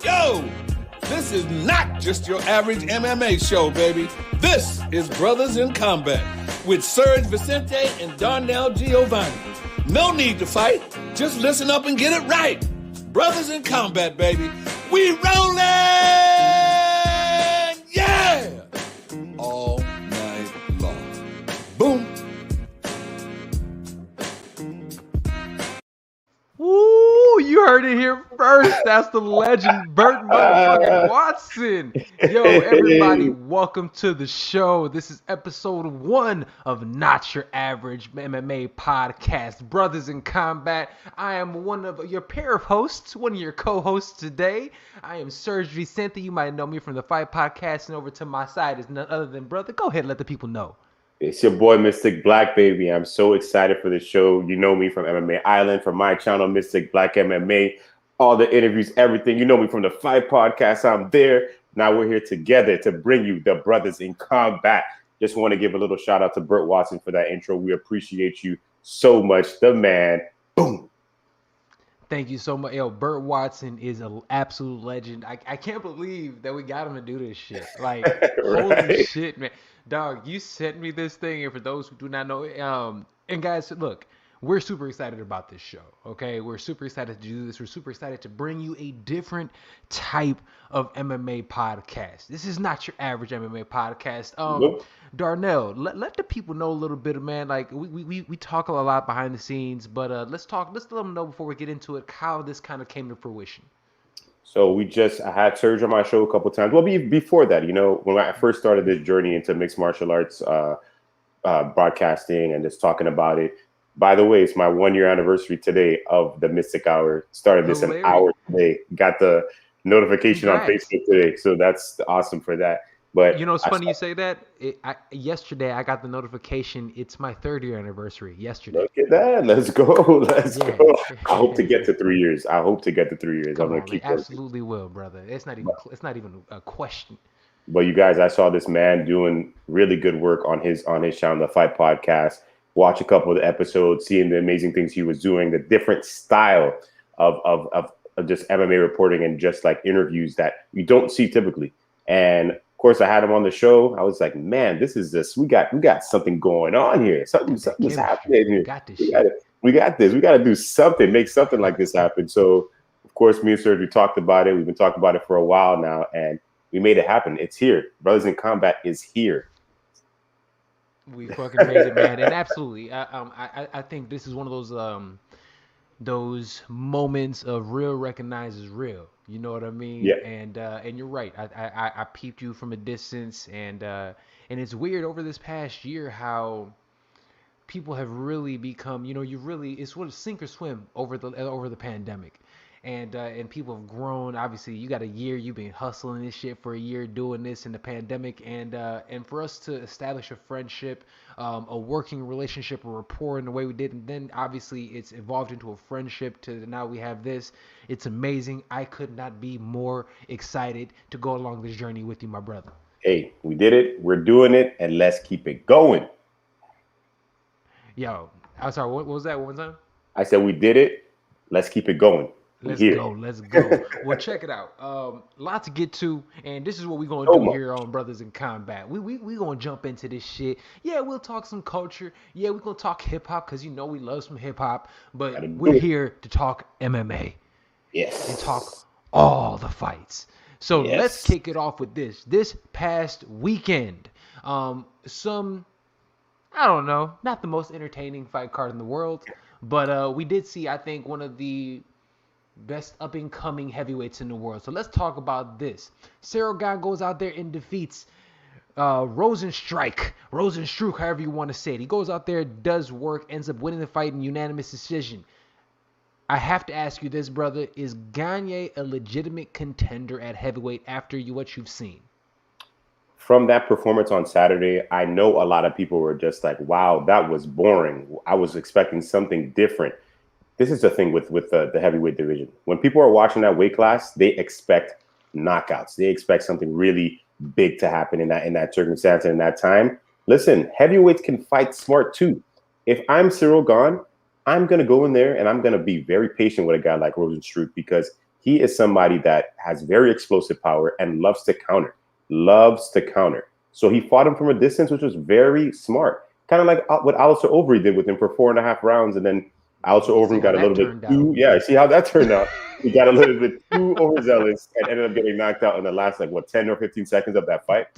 Yo, this is not just your average MMA show, baby. This is Brothers in Combat with Serge Vicente and Darnell Giovanni. No need to fight. Just listen up and get it right. Brothers in Combat, baby. We rollin'! Yeah! All night long. Boom. Woo! You heard it here first. That's the legend, Burt motherfucking Watson. Yo, everybody, welcome to the show. This is episode 1 of Not Your Average MMA Podcast, Brothers in Combat. I am one of your pair of hosts, one of your co-hosts today. I am Serge Vicente. You might know me from the Fight Podcast, and over to my side is none other than brother. Go ahead and let the people know. It's your boy, Mystic Black, baby. I'm so excited for the show. You know me from MMA Island, from my channel, Mystic Black MMA, all the interviews, everything. You know me from the Fight Podcast. I'm there. Now we're here together to bring you the Brothers in Combat. Just want to give a little shout out to Burt Watson for that intro. We appreciate you so much. The man. Boom. Thank you so much. Yo, Burt Watson is an absolute legend. I can't believe that we got him to do this shit. Like, Right. Holy shit, man. Dog, you sent me this thing, and for those who do not know, and guys, look, we're super excited about this show, okay? We're super excited to do this. We're super excited to bring you a different type of MMA podcast. This is not your average MMA podcast. Nope. Darnell, let the people know a little bit, man. Like, we talk a lot behind the scenes, but let's let them know before we get into it how this kind of came to fruition. So I had Serge on my show a couple times. Well, before that, you know, when I first started this journey into mixed martial arts broadcasting and just talking about it. By the way, it's my 1-year anniversary today of the Mystic Hour. Started this an hour today. Got the notification on Facebook today. So that's awesome for that. But you know, it's funny you say that. Yesterday, I got the notification. It's my 3rd-year anniversary yesterday. Look at that. Let's go. Let's go. I hope to get to 3 years. I'm going to keep absolutely will, brother. It's not even a question. But you guys, I saw this man doing really good work on his channel, the Fight Podcast. Watch a couple of the episodes, seeing the amazing things he was doing, the different style of just MMA reporting and just like interviews that you don't see typically. And of course, I had him on the show. I was like, man, this is this. We got something going on here. Something's happening here. We got this. We got to do something, make something like this happen. So, of course, me and Serge, we talked about it. We've been talking about it for a while now, and we made it happen. It's here. Brothers in Combat is here. We fucking made it, man. And absolutely, I think this is one of those moments of real recognizes real. You know what I mean? Yeah. And you're right. I peeped you from a distance, and it's weird over this past year how people have really become. You know, it's what sink or swim over the pandemic. And people have grown. Obviously, you got a year. You've been hustling this shit for a year, doing this in the pandemic, and for us to establish a friendship, a working relationship, a rapport in the way we did, and then obviously it's evolved into a friendship. To now we have this. It's amazing. I could not be more excited to go along this journey with you, my brother. Hey, we did it. We're doing it, and let's keep it going. Yo, I'm sorry. What was that? One more time? I said we did it. Let's keep it going. Let's go. Well, check it out. Lot to get to, and this is what we're gonna do here on Brothers in Combat. We gonna jump into this shit. Yeah, we'll talk some culture. Yeah, we're gonna talk hip hop because you know we love some hip hop. But we're here to talk MMA. Yes. And talk all the fights. So let's kick it off with this. This past weekend, I don't know, not the most entertaining fight card in the world, but we did see, I think, one of the best up-and-coming heavyweights in the world. So let's talk about this. Ciryl Gane goes out there and defeats Rosenstruck, however you want to say it. He goes out there, does work, ends up winning the fight in unanimous decision. I have to ask you this, brother. Is Gane a legitimate contender at heavyweight after what you've seen? From that performance on Saturday, I know a lot of people were just like, wow, that was boring. I was expecting something different. This is the thing with the heavyweight division. When people are watching that weight class, they expect knockouts. They expect something really big to happen in that circumstance and in that time. Listen, heavyweights can fight smart too. If I'm Ciryl Gane, I'm going to go in there and I'm going to be very patient with a guy like Rosenstruck because he is somebody that has very explosive power and loves to counter. Loves to counter. So he fought him from a distance, which was very smart. Kind of like what Alistair Overeem did with him for 4.5 rounds, and then Alistair Overeem got a little bit too. Yeah, see how that turned out. He got a little bit too overzealous and ended up getting knocked out in the last 10 or 15 seconds of that fight.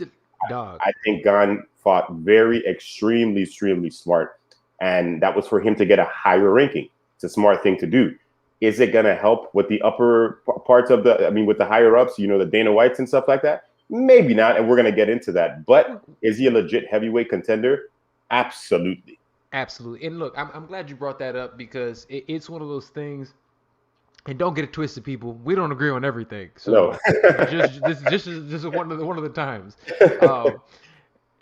Dog. I think Gane fought very extremely smart, and that was for him to get a higher ranking. It's a smart thing to do. Is it going to help with the upper parts of with the higher ups, the Dana Whites and stuff like that? Maybe not, and we're going to get into that. But is he a legit heavyweight contender? Absolutely. Absolutely. And look, I'm glad you brought that up because it's one of those things. And don't get it twisted, people. We don't agree on everything. So no. just one of the times.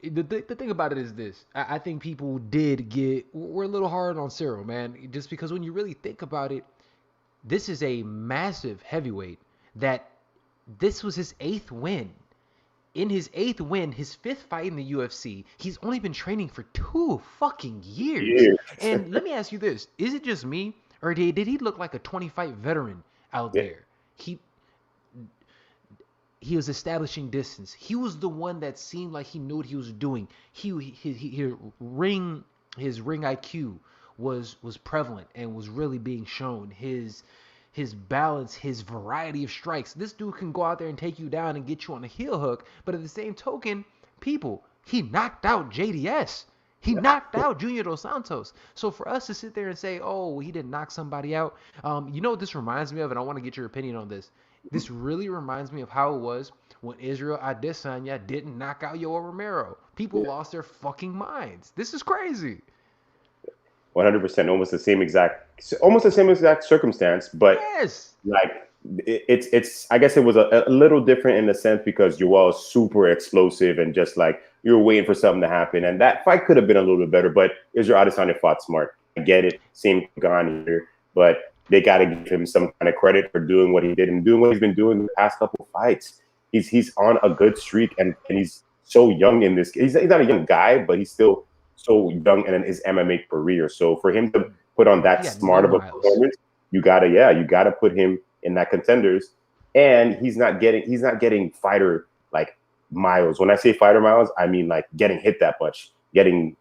The thing about it is this. I think people we're a little hard on Cyril, man. Just because when you really think about it, this is a massive heavyweight that this was his 8th win. In his 8th win, his 5th fight in the UFC, he's only been training for 2 fucking years. And let me ask you this. Is it just me? Or did he look like a 20-fight veteran out there? He was establishing distance. He was the one that seemed like he knew what he was doing. His ring IQ was prevalent and was really being shown. His balance, his variety of strikes. This dude can go out there and take you down and get you on a heel hook. But at the same token, he knocked out JDS. He knocked out Junior Dos Santos. So for us to sit there and say, oh, he didn't knock somebody out. You know what this reminds me of? And I want to get your opinion on this. This really reminds me of how it was when Israel Adesanya didn't knock out Yoel Romero. People lost their fucking minds. This is crazy. 100%, almost the same exact circumstance, but it's I guess it was a little different in the sense because Yoel is super explosive and just like you're waiting for something to happen, and that fight could have been a little bit better, but Israel Adesanya fought smart. I get it, same Gane here, but they got to give him some kind of credit for doing what he did and doing what he's been doing the past couple of fights. He's on a good streak, and he's so young in this. He's not a young guy, but he's still so young in his MMA career. So for him to put on that smart of a performance, you gotta put him in that contenders. And he's not getting fighter like miles. When I say fighter miles, I mean like getting hit that much, getting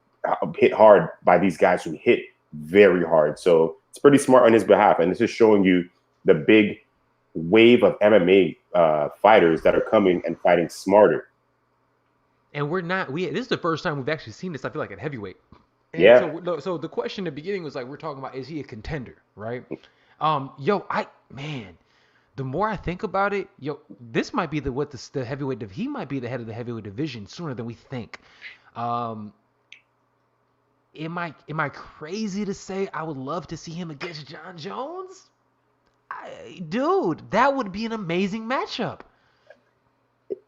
hit hard by these guys who hit very hard. So it's pretty smart on his behalf. And this is showing you the big wave of MMA fighters that are coming and fighting smarter. And this is the first time we've actually seen this, I feel like, at heavyweight. And so the question in the beginning was like, we're talking about, is he a contender, right? The more I think about it, this might be the heavyweight, he might be the head of the heavyweight division sooner than we think. Am I crazy to say I would love to see him against John Jones? Dude, that would be an amazing matchup.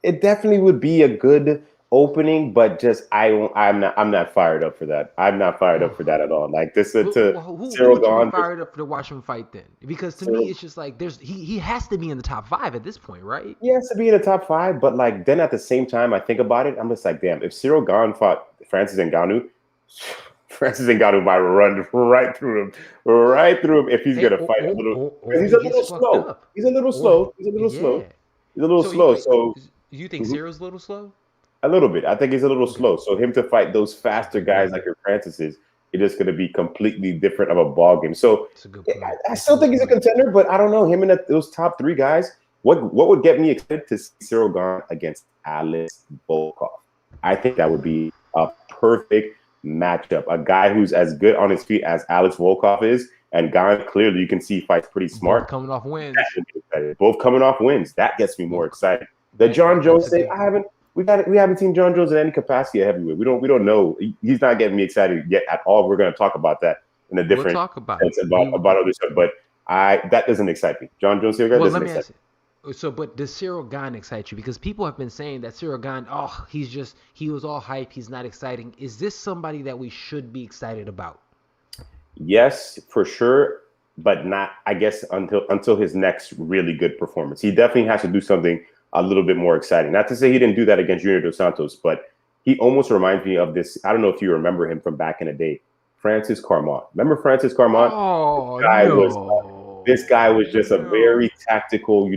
It definitely would be a good opening, but just I'm not fired up for that. I'm not fired up for that at all. Like this Cyril Gane. Fired up to watch him fight then? Because to me, it's just like he has to be in the top 5 at this point, right? He has to be in the top 5, but like then at the same time, I think about it, I'm just like, damn, if Cyril Gane fought Francis Ngannou, Francis Ngannou might run right through him if he's gonna fight a little. He's a little slow. He's a little slow. So you think Cyril's a little slow? A little bit. I think he's a little slow. So him to fight those faster guys like your Francis's, it's just going to be completely different of a ball game. So I still think he's a contender, but I don't know. Him and those top 3 guys, what would get me excited to see Cyril Gane against Alex Volkov? I think that would be a perfect matchup. A guy who's as good on his feet as Alex Volkov is, and Gane, clearly you can see fights pretty smart. Both coming off wins. Both coming off wins. That gets me more excited. The John Jones thing, we haven't seen John Jones in any capacity at heavyweight. We don't know. He's not getting me excited yet at all. We're going to talk about that in a different sense about other stuff. But that doesn't excite me. John Jones doesn't excite me. So, but does Cyril Gane excite you? Because people have been saying that Cyril Gane, he was all hype. He's not exciting. Is this somebody that we should be excited about? Yes, for sure, but not, I guess, until his next really good performance. He definitely has to do something a little bit more exciting. Not to say he didn't do that against Junior Dos Santos, but he almost reminds me of this. I don't know if you remember him from back in the day, Francis Carmont. Remember Francis Carmont? Oh, This guy was just a yo. very tactical,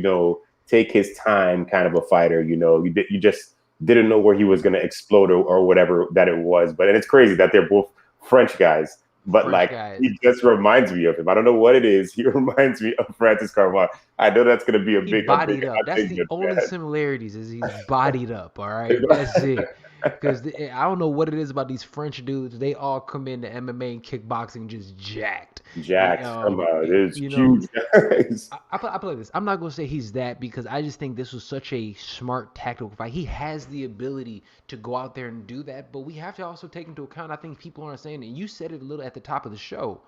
take his time kind of a fighter. You just didn't know where he was going to explode or whatever that it was. But and it's crazy that they're both French guys. But French like guys. he just reminds me of him. I don't know what it is. He reminds me of Francis Carvalho. I know that's going to be a He big, bodied up. That's thing. the only similarities is he's bodied up. All right, that's it. Because I don't know what it is about these French dudes. They all come into MMA and kickboxing just jacked. Jacked from there's You know, huge guys. I play this. I'm not gonna say he's that because I just think this was such a smart tactical fight. He has the ability to go out there and do that, but we have to also take into account. I think people aren't saying it. You said it a little at the top of the show,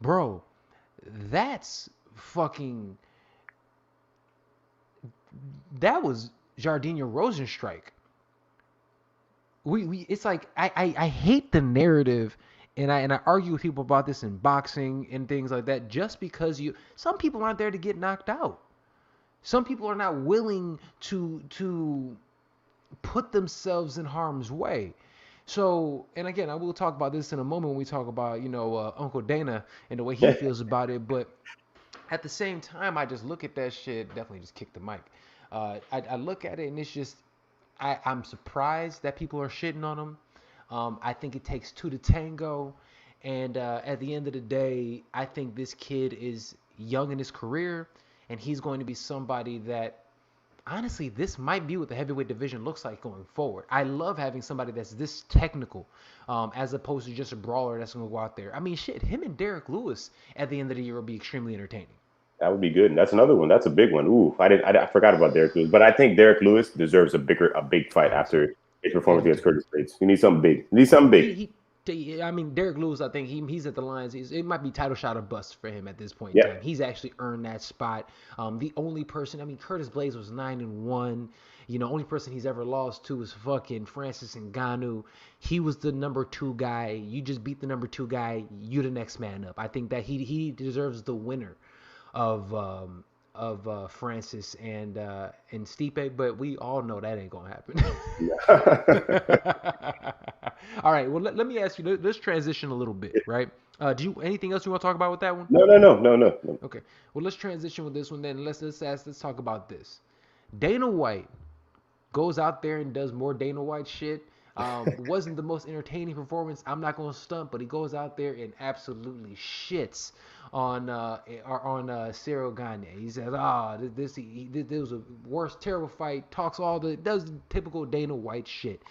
bro. That's fucking. That was Jardinho Rosenstrike. We it's like I hate the narrative and I argue with people about this in boxing and things like that just because some people aren't there to get knocked out. Some people are not willing to put themselves in harm's way. So, and again, I will talk about this in a moment when we talk about, Uncle Dana and the way he feels about it. But at the same time, I just look at that shit. Definitely just kick the mic. I look at it and it's just, I'm surprised that people are shitting on him. I think it takes two to tango. And at the end of the day, I think this kid is young in his career, and he's going to be somebody that, honestly, this might be what the heavyweight division looks like going forward. I love having somebody that's this technical, as opposed to just a brawler that's going to go out there. I mean, shit, him and Derek Lewis at the end of the year will be extremely entertaining. That would be good. And that's another one. That's a big one. Ooh, I forgot about Derek Lewis, but I think Derek Lewis deserves a big fight after his performance against Curtis Blades. You need something big. You need something big. I mean, Derek Lewis, I think he's at the lines. It might be title shot or bust for him at this point in Yeah. time. He's actually earned that spot. The only person, I mean, Curtis Blades was 9-1. Only person he's ever lost to was fucking Francis Ngannou. He was the number 2 guy. You just beat the number 2 guy. You the next man up. I think that he deserves the winner of Francis and Stipe, but we all know that ain't gonna happen. All right, well let me ask you. Let's transition a little bit, right? Do you anything else you want to talk about with that one? No. Okay, well let's transition with this one then. Let's talk about this. Dana White goes out there and does more Dana White shit. Wasn't the most entertaining performance. I'm not gonna stunt, but he goes out there and absolutely shits on Cyril Gane. He says, this was a worst, terrible fight. Does the typical Dana White shit.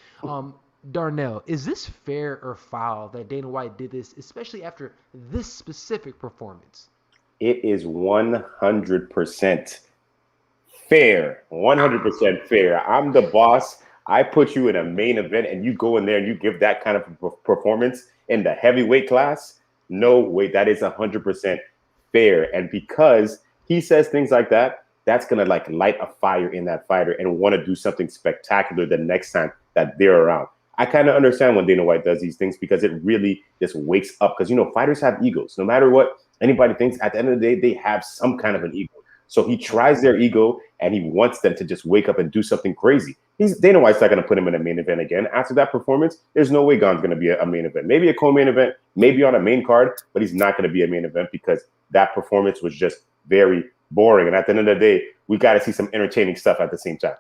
Darnell, is this fair or foul that Dana White did this, especially after this specific performance? It is 100% fair. 100% fair. I'm the boss. I put you in a main event and you go in there and you give that kind of performance in the heavyweight class. No way. That is 100% fair. And because he says things like that, that's going to like light a fire in that fighter and want to do something spectacular the next time that they're around. I kind of understand when Dana White does these things because it really just wakes up. Because, fighters have egos. No matter what anybody thinks, at the end of the day, they have some kind of an ego. So he tries their ego and he wants them to just wake up and do something crazy. Dana White's not going to put him in a main event again. After that performance, there's no way Gane's going to be a main event. Maybe a co-main event, maybe on a main card, but he's not going to be a main event because that performance was just very boring. And at the end of the day, we got to see some entertaining stuff at the same time.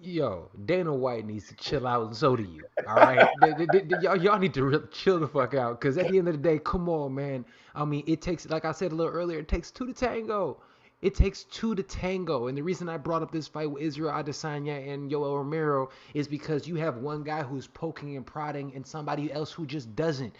Yo, Dana White needs to chill out, and so do you. All right, y'all need to really chill the fuck out, because at the end of the day, come on, man. I mean, it takes, like I said a little earlier, it takes 2 to tango. It takes 2 to tango, and the reason I brought up this fight with Israel Adesanya and Yoel Romero is because you have one guy who's poking and prodding, and somebody else who just doesn't.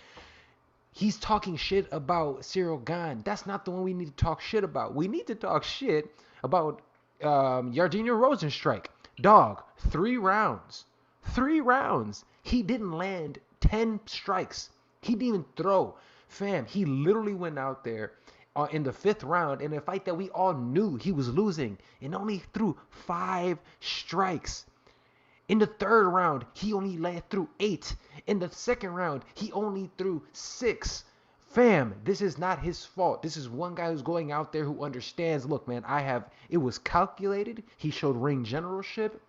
He's talking shit about Cyril Gane. That's not the one we need to talk shit about. We need to talk shit about Jardinho Rosenstrike. Dog, 3 rounds. 3 rounds. He didn't land 10 strikes. He didn't even throw. Fam, he literally went out there in the 5th round in a fight that we all knew he was losing and only threw 5 strikes. In the 3rd round, he only led through 8. In the 2nd round, he only threw 6. Fam, this is not his fault. This is one guy who's going out there who understands, look, man, it was calculated. He showed ring generalship.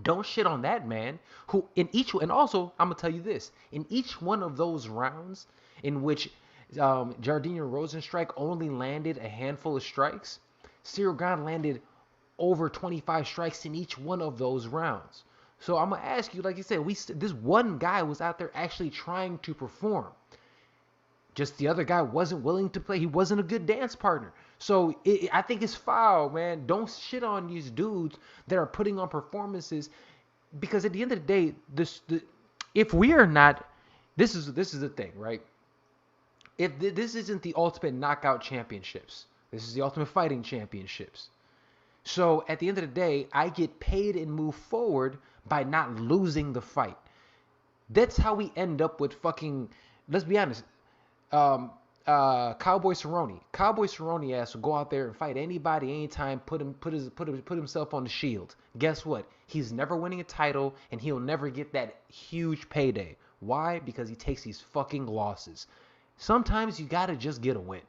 Don't shit on that man. And also, I'm going to tell you this. In each one of those rounds in which Jardine Rosenstrike only landed a handful of strikes. Cyril Gane landed over 25 strikes in each one of those rounds. So I'm gonna ask you, like you said, this one guy was out there actually trying to perform. Just the other guy wasn't willing to play. He wasn't a good dance partner. So I think it's foul, man. Don't shit on these dudes that are putting on performances, because at the end of the day, if we are not, this is the thing, right? If this isn't the Ultimate Knockout Championships, this is the Ultimate Fighting Championships. So at the end of the day, I get paid and move forward by not losing the fight. That's how we end up with fucking. Let's be honest. Cowboy Cerrone. Cowboy Cerrone ass will go out there and fight anybody, anytime. Put himself on the shield. Guess what? He's never winning a title, and he'll never get that huge payday. Why? Because he takes these fucking losses. Sometimes you gotta just get a win.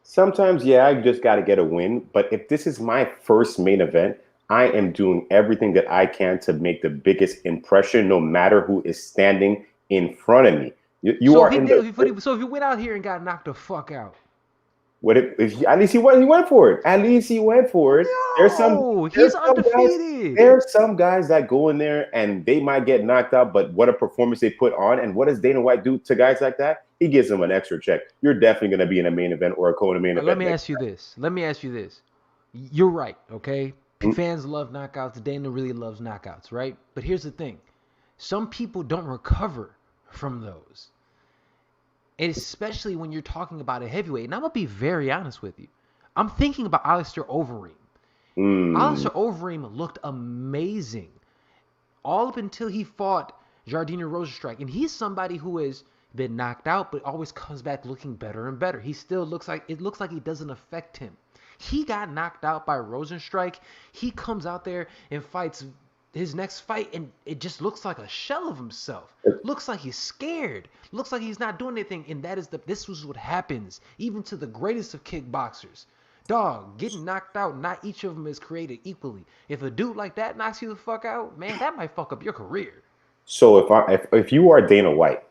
Sometimes, yeah, I just got to get a win. But if this is my first main event, I am doing everything that I can to make the biggest impression, no matter who is standing in front of me. So if he went out here and got knocked the fuck out. At least he went for it. At least he went for it. No, he's undefeated. There are some guys that go in there and they might get knocked out, but what a performance they put on. And what does Dana White do to guys like that? He gives them an extra check. You're definitely going to be in a main event or a co-main event. Let me ask you this. You're right, okay? Fans love knockouts. Dana really loves knockouts, right? But here's the thing. Some people don't recover from those. And especially when you're talking about a heavyweight. And I'm going to be very honest with you. I'm thinking about Alistair Overeem. Alistair Overeem looked amazing all up until he fought Jardine Rosenstrike. And he's somebody who has been knocked out but always comes back looking better and better. He still looks like it doesn't affect him. He got knocked out by Rosenstrike. He comes out there and fights his next fight, and it just looks like a shell of himself. Looks like he's scared. Looks like he's not doing anything. And this was what happens even to the greatest of kickboxers. Dog, getting knocked out, not each of them is created equally. If a dude like that knocks you the fuck out, man, that might fuck up your career. So if you are Dana White,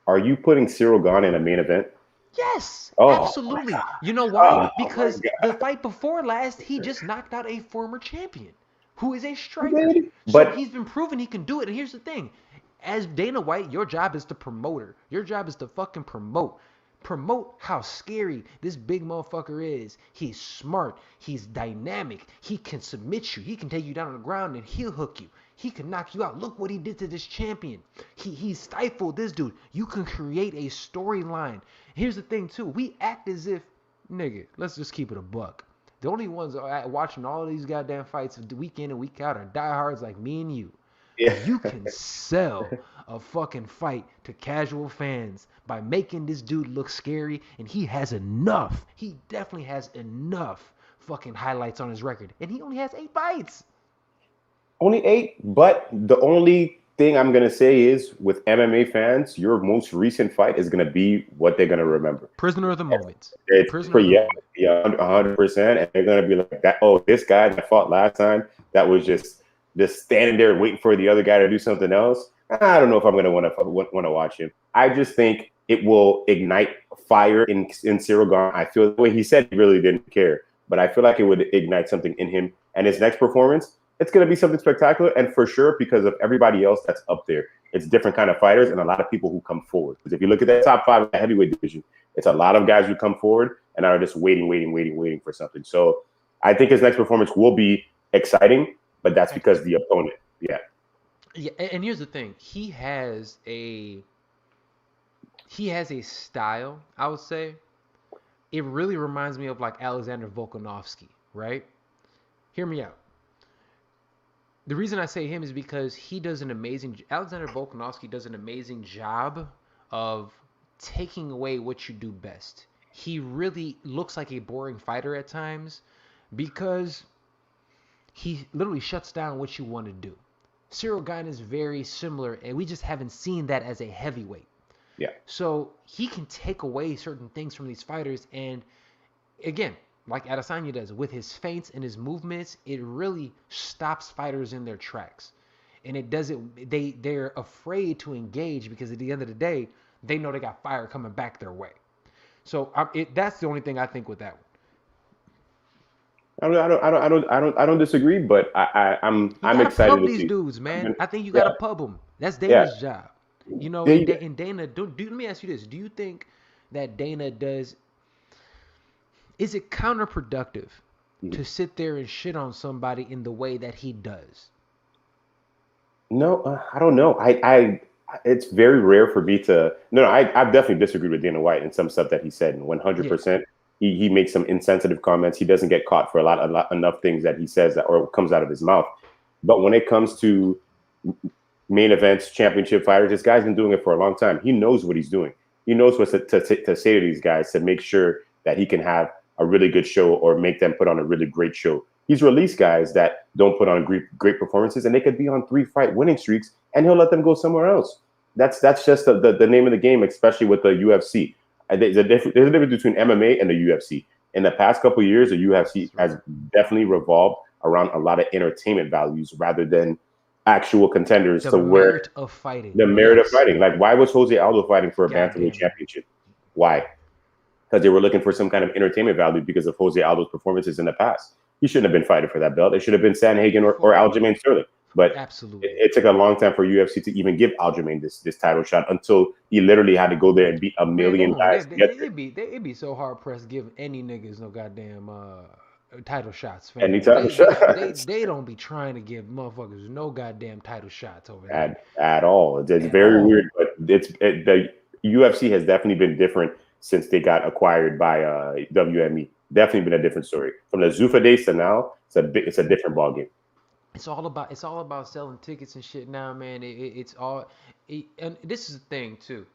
are you putting Cyril Gane in a main event? Yes, absolutely. You know why? Because the fight before last, he just knocked out a former champion who is a striker. So he's been proving he can do it. And here's the thing. As Dana White, your job is to promoter. Your job is to fucking promote. Promote how scary this big motherfucker is. He's smart. He's dynamic. He can submit you. He can take you down on the ground and heel hook you. He can knock you out. Look what he did to this champion. He stifled this dude. You can create a storyline. Here's the thing, too. We act as if, nigga, let's just keep it a buck. The only ones watching all of these goddamn fights week in and week out are diehards like me and you. Yeah. You can sell a fucking fight to casual fans by making this dude look scary, and he has enough. He definitely has enough fucking highlights on his record, and he only has 8 fights. Only 8, but the only thing I'm going to say is with MMA fans, your most recent fight is going to be what they're going to remember. Prisoner of the moment. Yeah, 100%. And they're going to be like, that. Oh, this guy that fought last time, that was just standing there waiting for the other guy to do something else. I don't know if I'm going to want to watch him. I just think it will ignite fire in Cyril Gane. I feel the way he said he really didn't care, but I feel like it would ignite something in him. And his next performance, it's going to be something spectacular, and for sure because of everybody else that's up there. It's different kind of fighters and a lot of people who come forward. Because if you look at that top 5 of the heavyweight division, it's a lot of guys who come forward and are just waiting for something. So I think his next performance will be exciting, but that's because the opponent. Yeah. Yeah, and here's the thing. He has a style, I would say. It really reminds me of like Alexander Volkanovski, right? Hear me out. The reason I say him is because Alexander Volkanovski does an amazing job of taking away what you do best. He really looks like a boring fighter at times because he literally shuts down what you want to do. Cyril Gane is very similar, and we just haven't seen that as a heavyweight. Yeah. So he can take away certain things from these fighters, and again, like Adesanya does, with his feints and his movements, it really stops fighters in their tracks. And it doesn't, they're afraid to engage because at the end of the day, they know they got fire coming back their way. So that's the only thing I think with that one. I don't disagree, but You I'm gotta excited pub to these see. dudes, man. I think you Yeah, gotta pub them. That's yeah. Dana's job. You know, They, and Dana, let me ask you this: do you think that Dana does? Is it counterproductive to sit there and shit on somebody in the way that he does? no, I don't know. It's very rare for me to. No, I've definitely disagreed with Dana White and some stuff that he said. And Yeah. 100%, he makes some insensitive comments. He doesn't get caught for a lot enough things that he says that or comes out of his mouth. But when it comes to main events, championship fighters, this guy's been doing it for a long time. He knows what he's doing. He knows what to say to these guys to make sure that he can have a really good show or make them put on a really great show. He's released guys that don't put on great performances, and they could be on 3-fight winning streaks, and he'll let them go somewhere else. That's just the name of the game, especially with the UFC. There's a difference between MMA and the UFC. In the past couple of years, the UFC has definitely revolved around a lot of entertainment values rather than actual contenders The to where merit of fighting. the merit of Yes. fighting. Like, why was Jose Aldo fighting for a God bantamweight damn it. championship? Why? Because they were looking for some kind of entertainment value because of Jose Aldo's performances in the past. He shouldn't have been fighting for that belt. It should have been Sanhagen or Aljamain Sterling. But Absolutely. it took a long time for UFC to even give Aljamain this title shot until he literally had to go there and beat a million guys to get there. It'd be so hard pressed giving any niggas no goddamn title shots, fam. Any title shots They don't be trying to give motherfuckers no goddamn title shots over there at all. It's at very all. weird, but the UFC has definitely been different since they got acquired by WME. Definitely been a different story. From the Zuffa days to now, it's a different ballgame. It's all about selling tickets and shit now, man. It's all, and this is the thing too,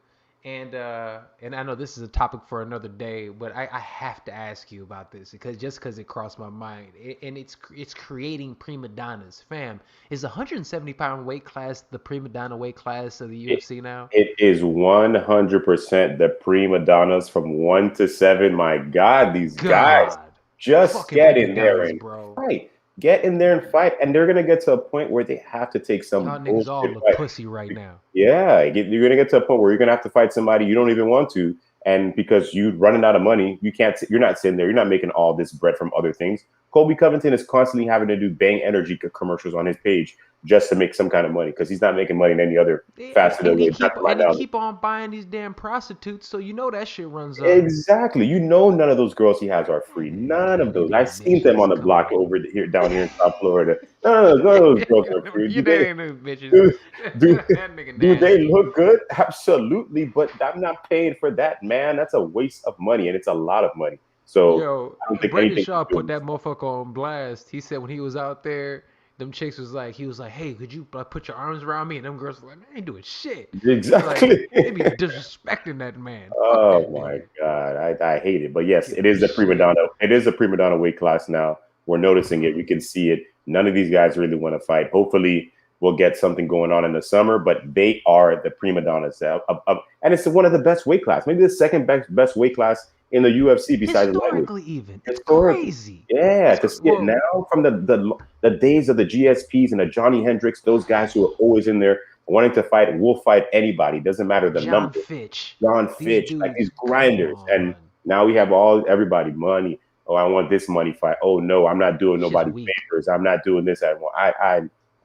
and I know this is a topic for another day, but I have to ask you about this because it crossed my mind, and it's creating prima donnas, fam. Is the 170-pound weight class the prima donna weight class of the UFC now? It is 100% the prima donnas from 1 to 7. My God, these guys God, just fucking get prima in there donnas, and bro. fight. Get in there and fight, and they're gonna get to a point where they have to take some Y'all niggas all bullshit look fight. pussy right now. Yeah, you're gonna get to a point where you're gonna have to fight somebody you don't even want to, and because you're running out of money, you can't. You're not sitting there. You're not making all this bread from other things. Colby Covington is constantly having to do Bang Energy commercials on his page just to make some kind of money because he's not making money in any other facet of And he it. keep and he keep on buying these damn prostitutes, so you know that shit runs up. Exactly. You know, none of those girls he has are free. None of those. I've seen them on the block here down here in South Florida. None of those girls are free. You ain't those bitches. Do, do, That nigga do they nasty. look good? Absolutely. But I'm not paying for that, man. That's a waste of money, and it's a lot of money. So Yo, I don't think Brendan anything. Shaw put that motherfucker on blast. He said when he was out there, them chicks he was like, hey, could you put your arms around me? And them girls were like, man, I ain't doing shit. Exactly. Like, they be disrespecting that man. Fuck Oh that my nigga. God, I hate it. But yes, it Give a is the prima shit. donna. It is the prima donna weight class now. We're noticing it. We can see it. None of these guys really want to fight. Hopefully, we'll get something going on in the summer. But they are the prima donnas, and it's one of the best weight class. Maybe the second best weight class in the UFC besides lightweight. Historically, even. It's Historically, crazy. yeah. To see it Well, now from the days of the GSPs and the Johnny Hendricks, those guys who are always in there wanting to fight, will fight anybody. Doesn't matter the John number. Fitch. John These Fitch, like these dudes, come grinders. And on. now we have everybody money. Oh, I want this money fight. Oh no, I'm not doing It's just nobody weak. favors. I'm not doing this. I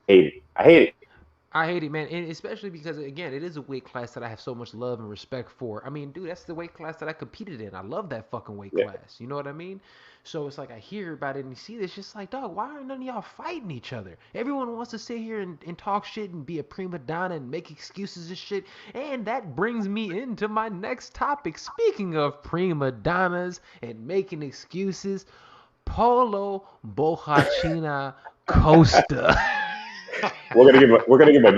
hate it. I hate it. I hate it, man, and especially because again, it is a weight class that I have so much love and respect for. I mean, dude, that's the weight class that I competed in. I love that fucking weight Yeah. class. You know what I mean? So it's like I hear about it and you see this, just like, dog, why aren't none of y'all fighting each other? Everyone wants to sit here and talk shit and be a prima donna and make excuses and shit. And that brings me into my next topic. Speaking of prima donnas and making excuses, Paulo Bohachina Costa. We're gonna give a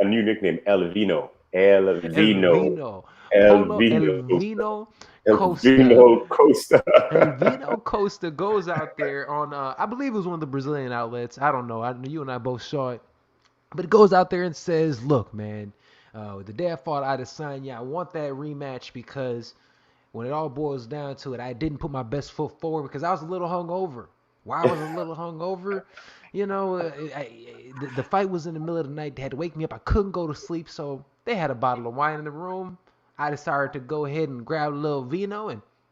new nickname, El Vino. El Vino. Elvino. El Polo Vino. Elvino El Costa. Vino Costa. Elvino Costa goes out there on, I believe it was one of the Brazilian outlets. I don't know. You and I both saw it. But it goes out there and says, look, man, the day I fought Adesanya, I want that rematch because when it all boils down to it, I didn't put my best foot forward because I was a little hungover. Why I was a little hungover? You know, the fight was in the middle of the night. They had to wake me up. I couldn't go to sleep, so they had a bottle of wine in the room. I decided to go ahead and grab a little vino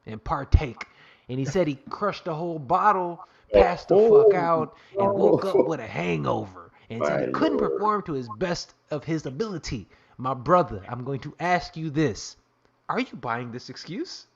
and partake. And he said he crushed the whole bottle, passed the fuck out, and woke up with a hangover. And said My he couldn't Lord. perform to his best of his ability. My brother, I'm going to ask you this. Are you buying this excuse?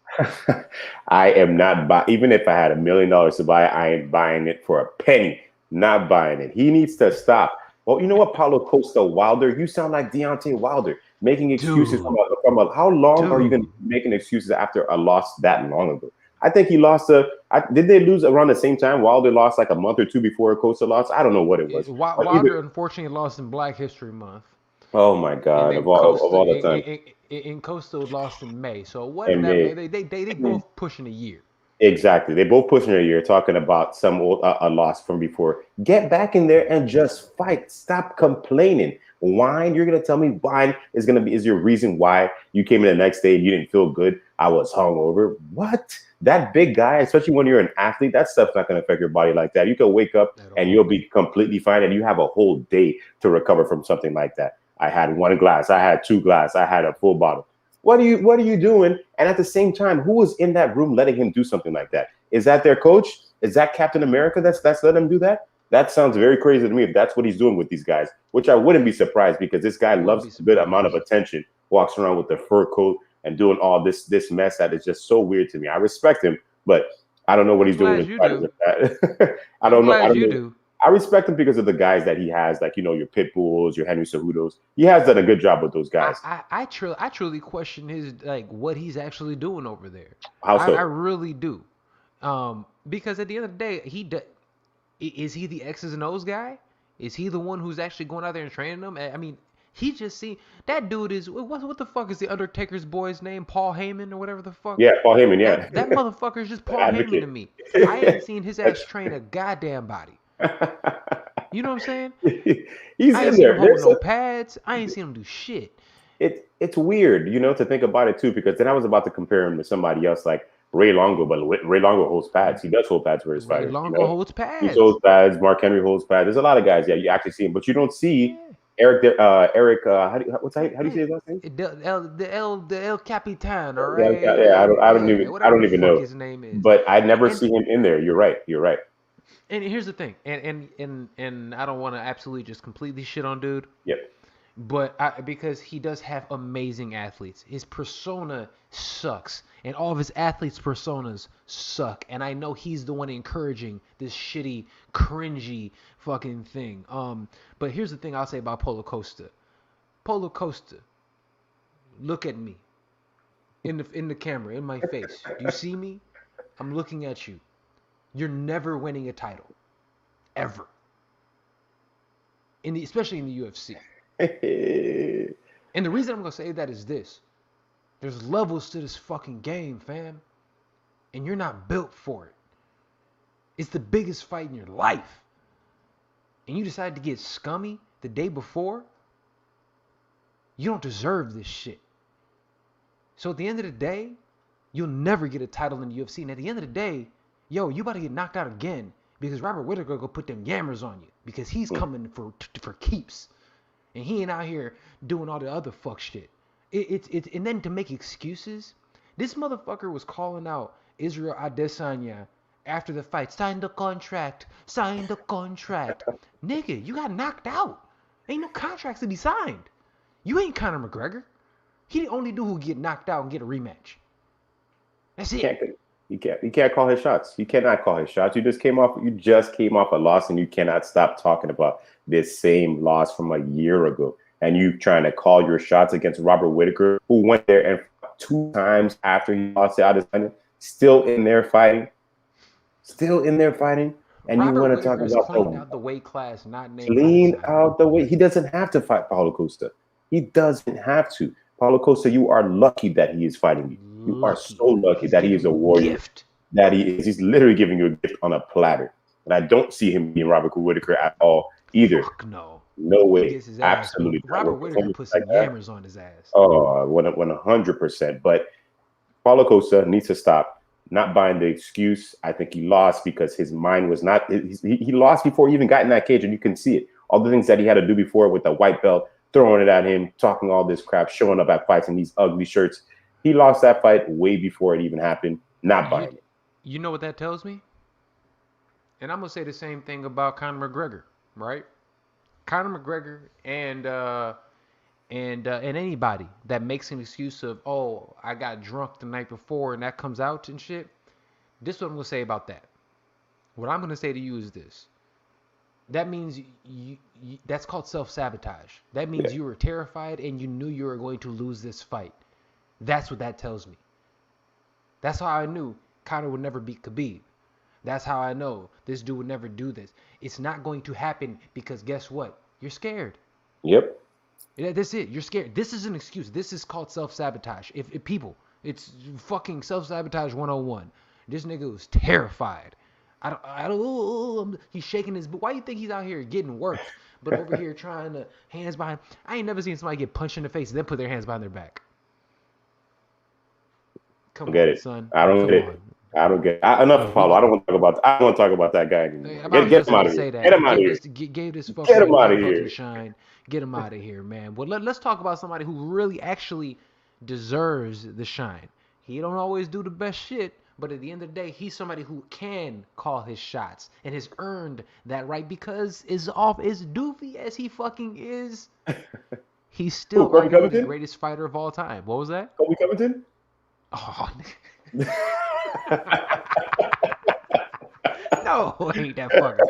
I am not buy. Even if I had $1 million to buy it, I ain't buying it for a penny. Not buying it. He needs to stop. Well, you know what, Paulo Costa Wilder? You sound like Deontay Wilder making excuses Dude, from a. How long are you going to dude. be making excuses after a loss that long ago? I think he lost did they lose around the same time? Wilder lost like a month or two before Costa lost. I don't know what it was. But Wilder unfortunately lost in Black History Month. oh my And God, then of all the time. Costa lost in May. So it wasn't And that they May. They both pushing a year. exactly. They both pushing a year, talking about some old a loss from before. Get back in there and just fight. Stop complaining. Wine. You're gonna tell me wine is your reason why you came in the next day and you didn't feel good. I was hungover. What? That big guy, especially when you're an athlete, that stuff's not gonna affect your body like that. You can wake up At and all. you'll be completely fine, and you have a whole day to recover from something like that. I had one glass. I had two glass. I had a full bottle. What are you doing? And at the same time, who was in that room letting him do something like that? Is that their coach? Is that Captain America that's letting him do that? That sounds very crazy to me if that's what he's doing with these guys, which I wouldn't be surprised because this guy Wouldn't loves be a good amount of surprised. attention, walks around with the fur coat and doing all this mess that is just so weird to me. I respect him, but I don't know what I'm he's doing glad with you fighters do. like that. I I'm don't know. I glad don't you know. do. I respect him because of the guys that he has, like your Pit Bulls, your Henry Cejudos. He has done a good job with those guys. I truly question his like what he's actually doing over there. How I so? really do. Because at the end of the day, is he the X's and O's guy? Is he the one who's actually going out there and training them? I mean, he just see that dude is what the fuck is the Undertaker's boy's name? Paul Heyman or whatever the fuck. Yeah, Paul Heyman. That Yeah, motherfucker is just Paul Heyman to advocate. me. I ain't seen his ass train a goddamn body. You know what I'm saying? He's I ain't in seen him there. hold There's no pads. I ain't seen him do shit. it's weird, to think about it too, because then I was about to compare him to somebody else like Ray Longo, but Ray Longo holds pads. He does hold pads for his Ray fighters. Longo holds He pads. holds pads. Mark Henry holds pads. There's a lot of guys. Yeah, you actually see him, but you don't see Yeah. Eric. How do you say his last name? The El Capitan, all Yeah, right? yeah. Yeah, I whatever don't the even fuck know. his name is. But I never And see him in there. You're right. You're right. and here's the thing, and I don't want to absolutely just completely shit on dude, Yep. but because he does have amazing athletes. His persona sucks, and all of his athletes' personas suck. And I know he's the one encouraging this shitty, cringy fucking thing. But here's the thing I'll say about Polo Costa. Polo Costa, look at me in the camera, in my face. Do you see me? I'm looking at you. You're never winning a title, ever. Especially in the UFC. And the reason I'm gonna say that is this: there's levels to this fucking game, fam, and you're not built for it. It's the biggest fight in your life, and you decide to get scummy the day before. You don't deserve this shit. So at the end of the day, you'll never get a title in the UFC. And at the end of the day, yo, you about to get knocked out again because Robert Whittaker go put them yammers on you because he's coming for keeps, and he ain't out here doing all the other fuck shit. It's and then to make excuses, this motherfucker was calling out Israel Adesanya after the fight. Sign the contract. Sign the contract. Nigga, you got knocked out. Ain't no contracts to be signed. You ain't Conor McGregor. He the only dude who get knocked out and get a rematch. That's it. You can't call his shots. You cannot call his shots. You just came off a loss, and you cannot stop talking about this same loss from a year ago. And you trying to call your shots against Robert Whittaker, who went there and fought 2 times after he lost to Adesanya, still in there fighting. And you Robert want to talk Whittaker is about clean out the weight class, not named clean Adesanya. out the way. He doesn't have to fight Paulo Costa. He doesn't have to. Paulo Costa, you are lucky that he is fighting you. You are so lucky He's that he is a giving you warrior. gift. That he is. He's literally giving you a gift on a platter. And I don't see him being Robert Whittaker at all either. Fuck no. No He way. gets his ass Absolutely whooped. not. Robert With Whittaker performance put like some that. yammers on his ass. Oh, 100%. But Paulo Costa needs to stop not buying the excuse. I think he lost because his mind was not. He lost before he even got in that cage, and you can see it. All the things that he had to do before with the white belt throwing it at him, talking all this crap, showing up at fights in these ugly shirts. He lost that fight way before it even happened. Not buying it. You know what that tells me? And I'm gonna say the same thing about Conor McGregor, right? Conor McGregor and anybody that makes an excuse of, oh, I got drunk the night before and that comes out and shit. This is what I'm gonna say about that. What I'm gonna say to you is this. That means that's called self-sabotage. That means you were terrified and you knew you were going to lose this fight. That's what that tells me. That's how I knew Conor would never beat Khabib. That's how I know this dude would never do this. It's not going to happen because guess what? You're scared. Yep. Yeah, that's it. You're scared. This is an excuse. This is called self-sabotage. If people, it's fucking self-sabotage 101. This nigga was terrified. He's shaking his. Why you think he's out here getting worked, but over here trying to hands behind? I ain't never seen somebody get punched in the face and then put their hands behind their back. Come get on, it. son. I don't get it. I don't get it. Enough, Paulo. I don't want to talk about. I don't want to talk about that guy anymore. Get him out of here. Get him out of here. Gave this fucking Get him out of here. Shine. Get him out of here, man. Well, let's talk about somebody who really actually deserves the shine. He don't always do the best shit, but at the end of the day, he's somebody who can call his shots and has earned that right because as doofy as he fucking is, he's still arguably the greatest fighter of all time. What was that? Kobe Covington? Oh, no, ain't that fucker.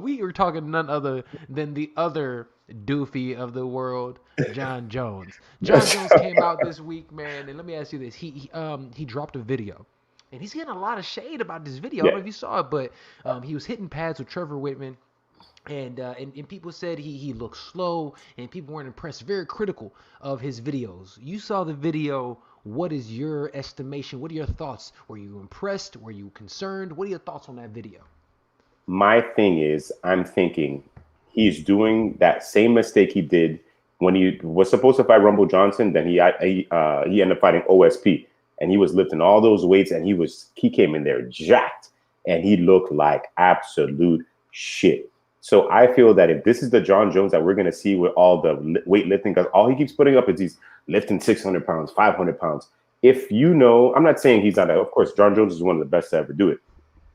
We were talking none other than the other doofy of the world, John Jones. John Jones came out this week, man, and let me ask you this: he dropped a video, and he's getting a lot of shade about this video. I don't know if you saw it, but he was hitting pads with Trevor Whitman. And people said he looked slow, and people weren't impressed. Very critical of his videos. You saw the video. What is your estimation? What are your thoughts? Were you impressed? Were you concerned? What are your thoughts on that video? My thing is, I'm thinking he's doing that same mistake he did when he was supposed to fight Rumble Johnson. Then he ended up fighting OSP, and he was lifting all those weights, and he came in there jacked, and he looked like absolute shit. So I feel that if this is the John Jones that we're going to see with all the weightlifting, because all he keeps putting up is he's lifting 600 pounds, 500 pounds. If you know, I'm not saying he's not, of course, John Jones is one of the best to ever do it.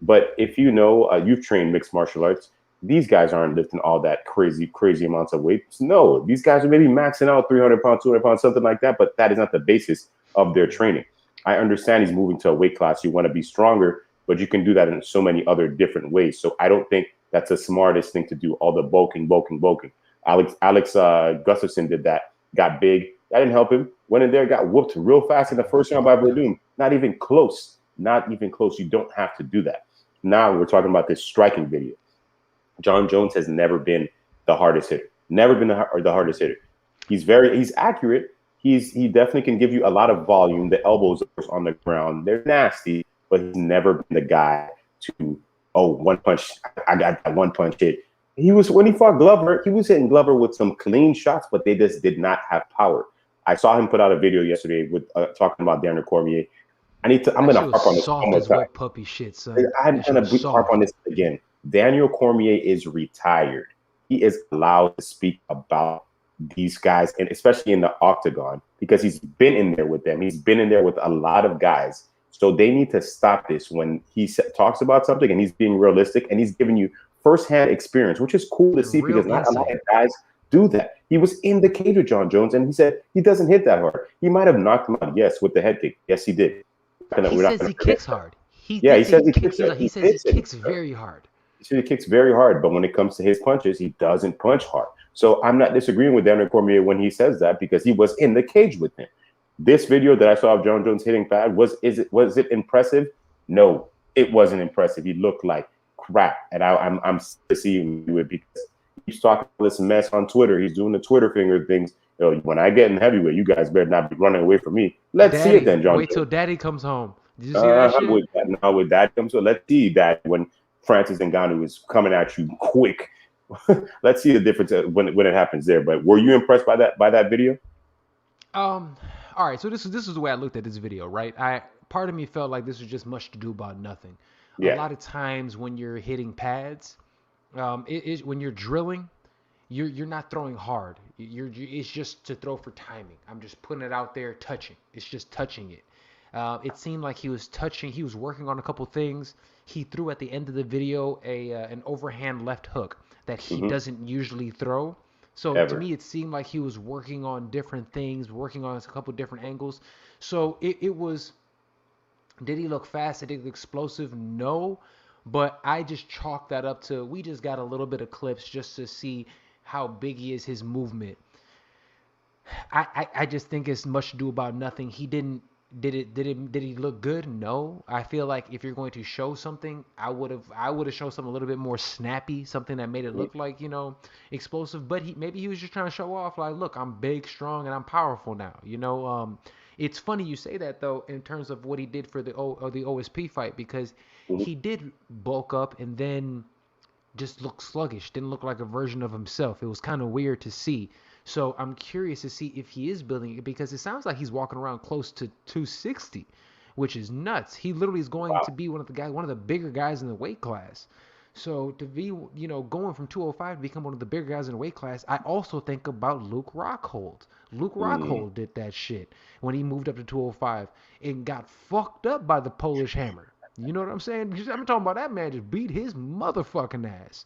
But if you know, you've trained mixed martial arts, these guys aren't lifting all that crazy amounts of weight. No, these guys are maybe maxing out 300 pounds, 200 pounds, something like that. But that is not the basis of their training. I understand he's moving to a weight class. You want to be stronger, but you can do that in so many other different ways. So I don't think that's the smartest thing to do. All the bulking. Alex Gustafsson did that. Got big. That didn't help him. Went in there, got whooped real fast in the first round by Verdum. Not even close. You don't have to do that. Now we're talking about this striking video. John Jones has never been the hardest hitter. Never been the hardest hitter. He's accurate. He definitely can give you a lot of volume. The elbows on the ground, they're nasty, but he's never been the guy to, one punch. I got that one punch hit. When he fought Glover, he was hitting Glover with some clean shots, but they just did not have power. I saw him put out a video yesterday with talking about Daniel Cormier. I'm going to harp on this one more time. Puppy shit, son. I'm going to harp on this again. Daniel Cormier is retired. He is allowed to speak about these guys, and especially in the octagon, because he's been in there with them. He's been in there with a lot of guys. So they need to stop this when he talks about something and he's being realistic and he's giving you firsthand experience, which is cool to see because not a lot of guys do that. He was in the cage with John Jones and he said he doesn't hit that hard. He might have knocked him out, yes, with the head kick. Yes, he did. He says he kicks hard. He says he kicks very hard. He says he kicks very hard, but when it comes to his punches, he doesn't punch hard. So I'm not disagreeing with Daniel Cormier when he says that because he was in the cage with him. This video that I saw of John Jones hitting pad, was it impressive? No, it wasn't impressive. He looked like crap, and I'm sick to see him do it because he's talking this mess on Twitter. He's doing the Twitter finger things. When I get in heavyweight, you guys better not be running away from me. Let's see it then, John. Wait till Daddy comes home. Did you see that shit? With Daddy comes home, let's see that when Francis Ngannou is coming at you quick. Let's see the difference when it happens there. But were you impressed by that video? All right, so this is the way I looked at this video, right? Part of me felt like this was just much to do about nothing. Yeah. A lot of times when you're hitting pads, when you're drilling, you're not throwing hard. It's just to throw for timing. I'm just putting it out there, touching. It's just touching it. It seemed like he was touching. He was working on a couple things. He threw at the end of the video an overhand left hook that he Mm-hmm. doesn't usually throw. So to Ever. me, it seemed like he was working on different things, working on a couple different angles. So it was. Did he look fast? Did he look explosive? No. But I just chalked that up to we just got a little bit of clips just to see how big he is, his movement. I just think it's much ado about nothing. He didn't did he look good? No. I feel like if you're going to show something, I would have shown something a little bit more snappy, something that made it Mhm. look like, explosive. But maybe he was just trying to show off like, look, I'm big, strong, and I'm powerful now. It's funny you say that though in terms of what he did for the OSP fight because Mhm. he did bulk up and then just looked sluggish, didn't look like a version of himself. It was kind of weird to see. So I'm curious to see if he is building it because it sounds like he's walking around close to 260, which is nuts. He literally is going Wow. to be one of the bigger guys in the weight class. So to be, going from 205 to become one of the bigger guys in the weight class, I also think about Luke Rockhold. Luke Mm. Rockhold did that shit when he moved up to 205 and got fucked up by the Polish Hammer. You know what I'm saying? I'm talking about that man just beat his motherfucking ass.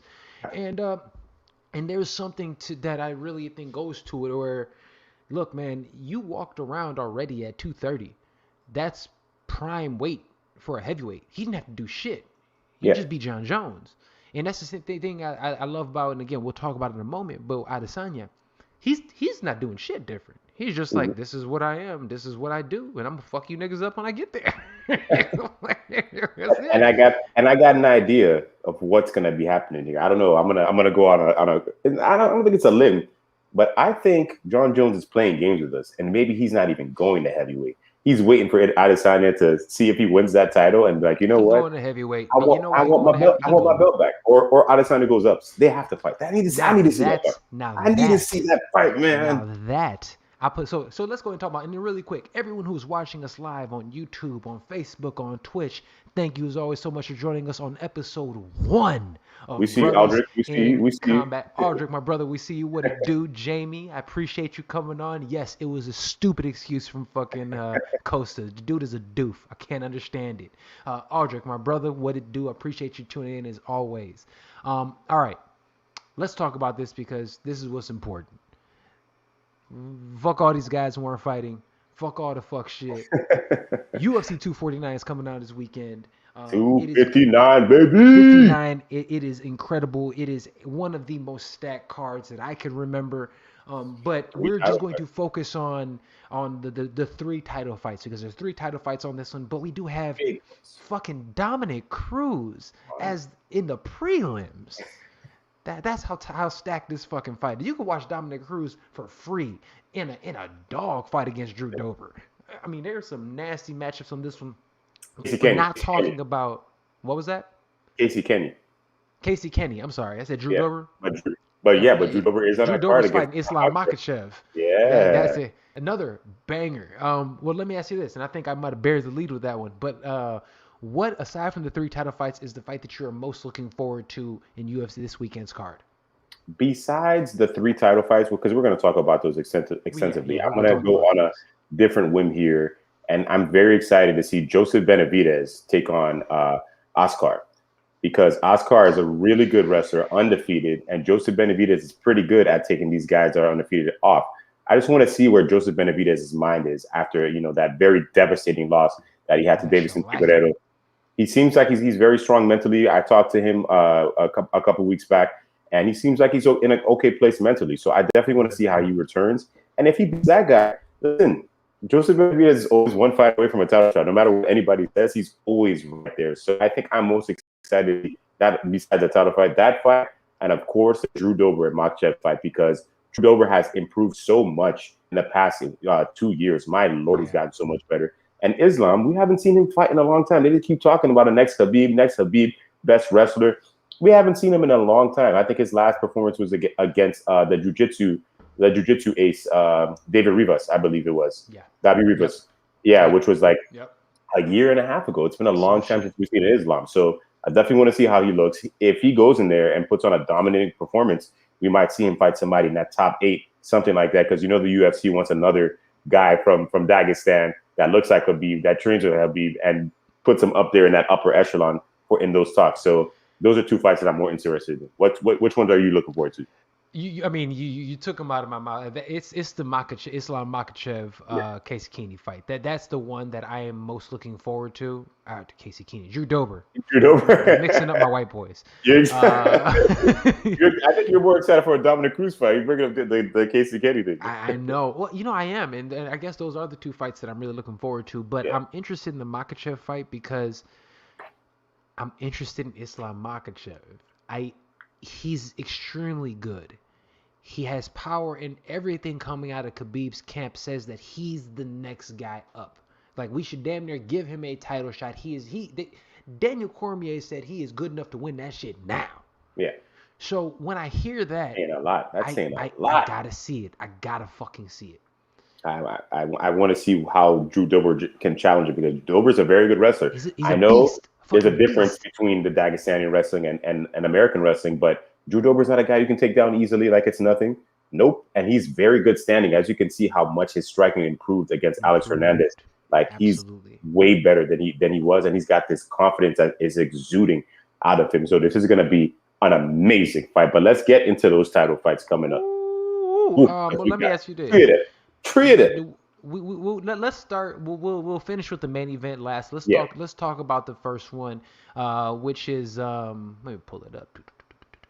And there's something to that I really think goes to it where look, man, you walked around already at 230. That's prime weight for a heavyweight. He didn't have to do shit. You Yeah. just beat John Jones. And that's the same thing I love about, and again, we'll talk about it in a moment, but Adesanya, he's not doing shit different. He's just Mhm. like, this is what I am, this is what I do, and I'm gonna fuck you niggas up when I get there. That's And it. I got an idea of what's gonna be happening here. I don't know. I'm gonna go on a. I don't think it's a limb, but I think John Jones is playing games with us, and maybe he's not even going to heavyweight. He's waiting for Adesanya to see if he wins that title and be like, you know He what? going to heavyweight, I but you want know I why he want going my to belt. heavy? I He want my going belt back. Or Adesanya goes up. They have to fight. I need to see that fight. now I need to see that that fight, Now man. that I put so let's go and talk about and then really quick. Everyone who's watching us live on YouTube, on Facebook, on Twitch, thank you as always so much for joining us on episode 1 We of see you, Brothers Aldrich. We see you. in We see you. Combat. Aldrich, my brother, we see you. What it do, Jamie? I appreciate you coming on. Yes, it was a stupid excuse from fucking Costa. The dude is a doof. I can't understand it. Aldrich, my brother, what it do? I appreciate you tuning in as always. All right, let's talk about this because this is what's important. Fuck all these guys who aren't fighting. Fuck all the fuck shit. UFC 249 is coming out this weekend. It is 259, baby. 59. It is incredible. It is one of the most stacked cards that I can remember. But Three we're just title going to fights. focus on the three title fights because there's three title fights on this one. But we do have Big ones. fucking Dominic Cruz as in the prelims. That's how stacked this fucking fight. You can watch Dominic Cruz for free in a dog fight against Drew Dober. I mean, there's some nasty matchups on this one. Casey We're Kenny. not talking about what was that? Casey Kenny. Casey Kenny. I'm sorry, I said Drew Yeah. Dober. But Drew Dober is on Drew that card Dober's against fighting Islam Makhachev. That's Yeah. it. Another banger. Well, let me ask you this, and I think I might have buried the lead with that one. But what, aside from the three title fights, is the fight that you're most looking forward to in UFC this weekend's card? Besides the three title fights, because we're going to talk about those extensively, We're I'm gonna going to talk go about on a those. different whim here. And I'm very excited to see Joseph Benavidez take on Oscar, because Oscar is a really good wrestler, undefeated, and Joseph Benavidez is pretty good at taking these guys that are undefeated off. I just want to see where Joseph Benavidez's mind is after that very devastating loss that he had to That Davison shellacking. Figueiredo. He seems like he's very strong mentally. I talked to him a couple weeks back, and he seems like he's in an okay place mentally. So I definitely want to see how he returns. And if he beats that guy, listen, Joseph Benavidez is always one fight away from a title shot. No matter what anybody says, he's always right there. So I think I'm most excited that besides the title fight, that fight, and of course the Drew Dober and Makhachev fight, because Drew Dober has improved so much in the past 2 years. My Lord, he's gotten so much better. And Islam, we haven't seen him fight in a long time. They just keep talking about the next Habib, best wrestler. We haven't seen him in a long time. I think his last performance was against the jiu-jitsu ace, David Rivas, I believe it was. Yeah. David Yep. Rivas. Yeah, Yep. which was like Yep. a year and a half ago. It's been a long time Shit. since we've seen Islam. So I definitely want to see how he looks. If he goes in there and puts on a dominating performance, we might see him fight somebody in that top 8, something like that. Because the UFC wants another guy from Dagestan that looks like Habib, that trains with Habib, and puts him up there in that upper echelon in those talks. So those are 2 fights that I'm more interested in. Which ones are you looking forward to? I mean, you took him out of my mouth. It's the Islam Makhachev Casey Keeney fight. That's the one that I am most looking forward to. Casey Keeney, Drew Dober. I'm mixing up my white boys. I think you're more excited for a Dominic Cruz fight. You bring up the Casey Keeney thing. I know. Well, I am, and I guess those are the 2 fights that I'm really looking forward to. But I'm interested in the Makhachev fight because I'm interested in Islam Makhachev. He's extremely good. He has power, and everything coming out of Khabib's camp says that he's the next guy up. Like, we should damn near give him a title shot. Daniel Cormier said he is good enough to win that shit now. Yeah. So when I hear that, saying a lot. That's saying a lot. I gotta see it. I gotta fucking see it. I want to see how Drew Dober can challenge him, because Dober's a very good wrestler. I know there's a difference between the Dagestani wrestling and American wrestling, but Drew Dober's not a guy you can take down easily like it's nothing. Nope. And he's very good standing. As you can see how much his striking improved against Alex Hernandez. Like, absolutely. He's way better than he was, and he's got this confidence that is exuding out of him. So this is going to be an amazing fight. But let's get into those title fights coming up. Let me ask you this. Treat it. Let's start. We'll finish with the main event last. Let's talk about the first one, which is let me pull it up.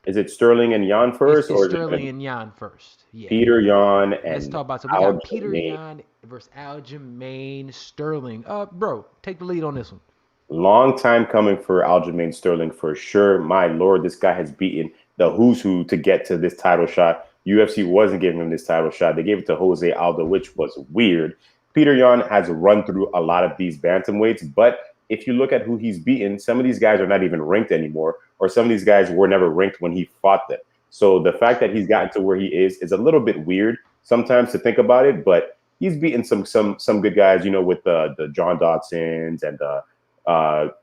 Is it Sterling and Yan first, or Sterling and Yan first? Yeah. Peter Yan and let's talk about. So we got Peter Yan versus Aljamain Sterling. Bro, take the lead on this one. Long time coming for Aljamain Sterling for sure. My lord, this guy has beaten the who's who to get to this title shot. UFC wasn't giving him this title shot. They gave it to Jose Aldo, which was weird. Peter Yan has run through a lot of these bantamweights, but if you look at who he's beaten, some of these guys are not even ranked anymore, or some of these guys were never ranked when he fought them. So the fact that he's gotten to where he is a little bit weird sometimes to think about it, but he's beaten some good guys, with the John Dodsons and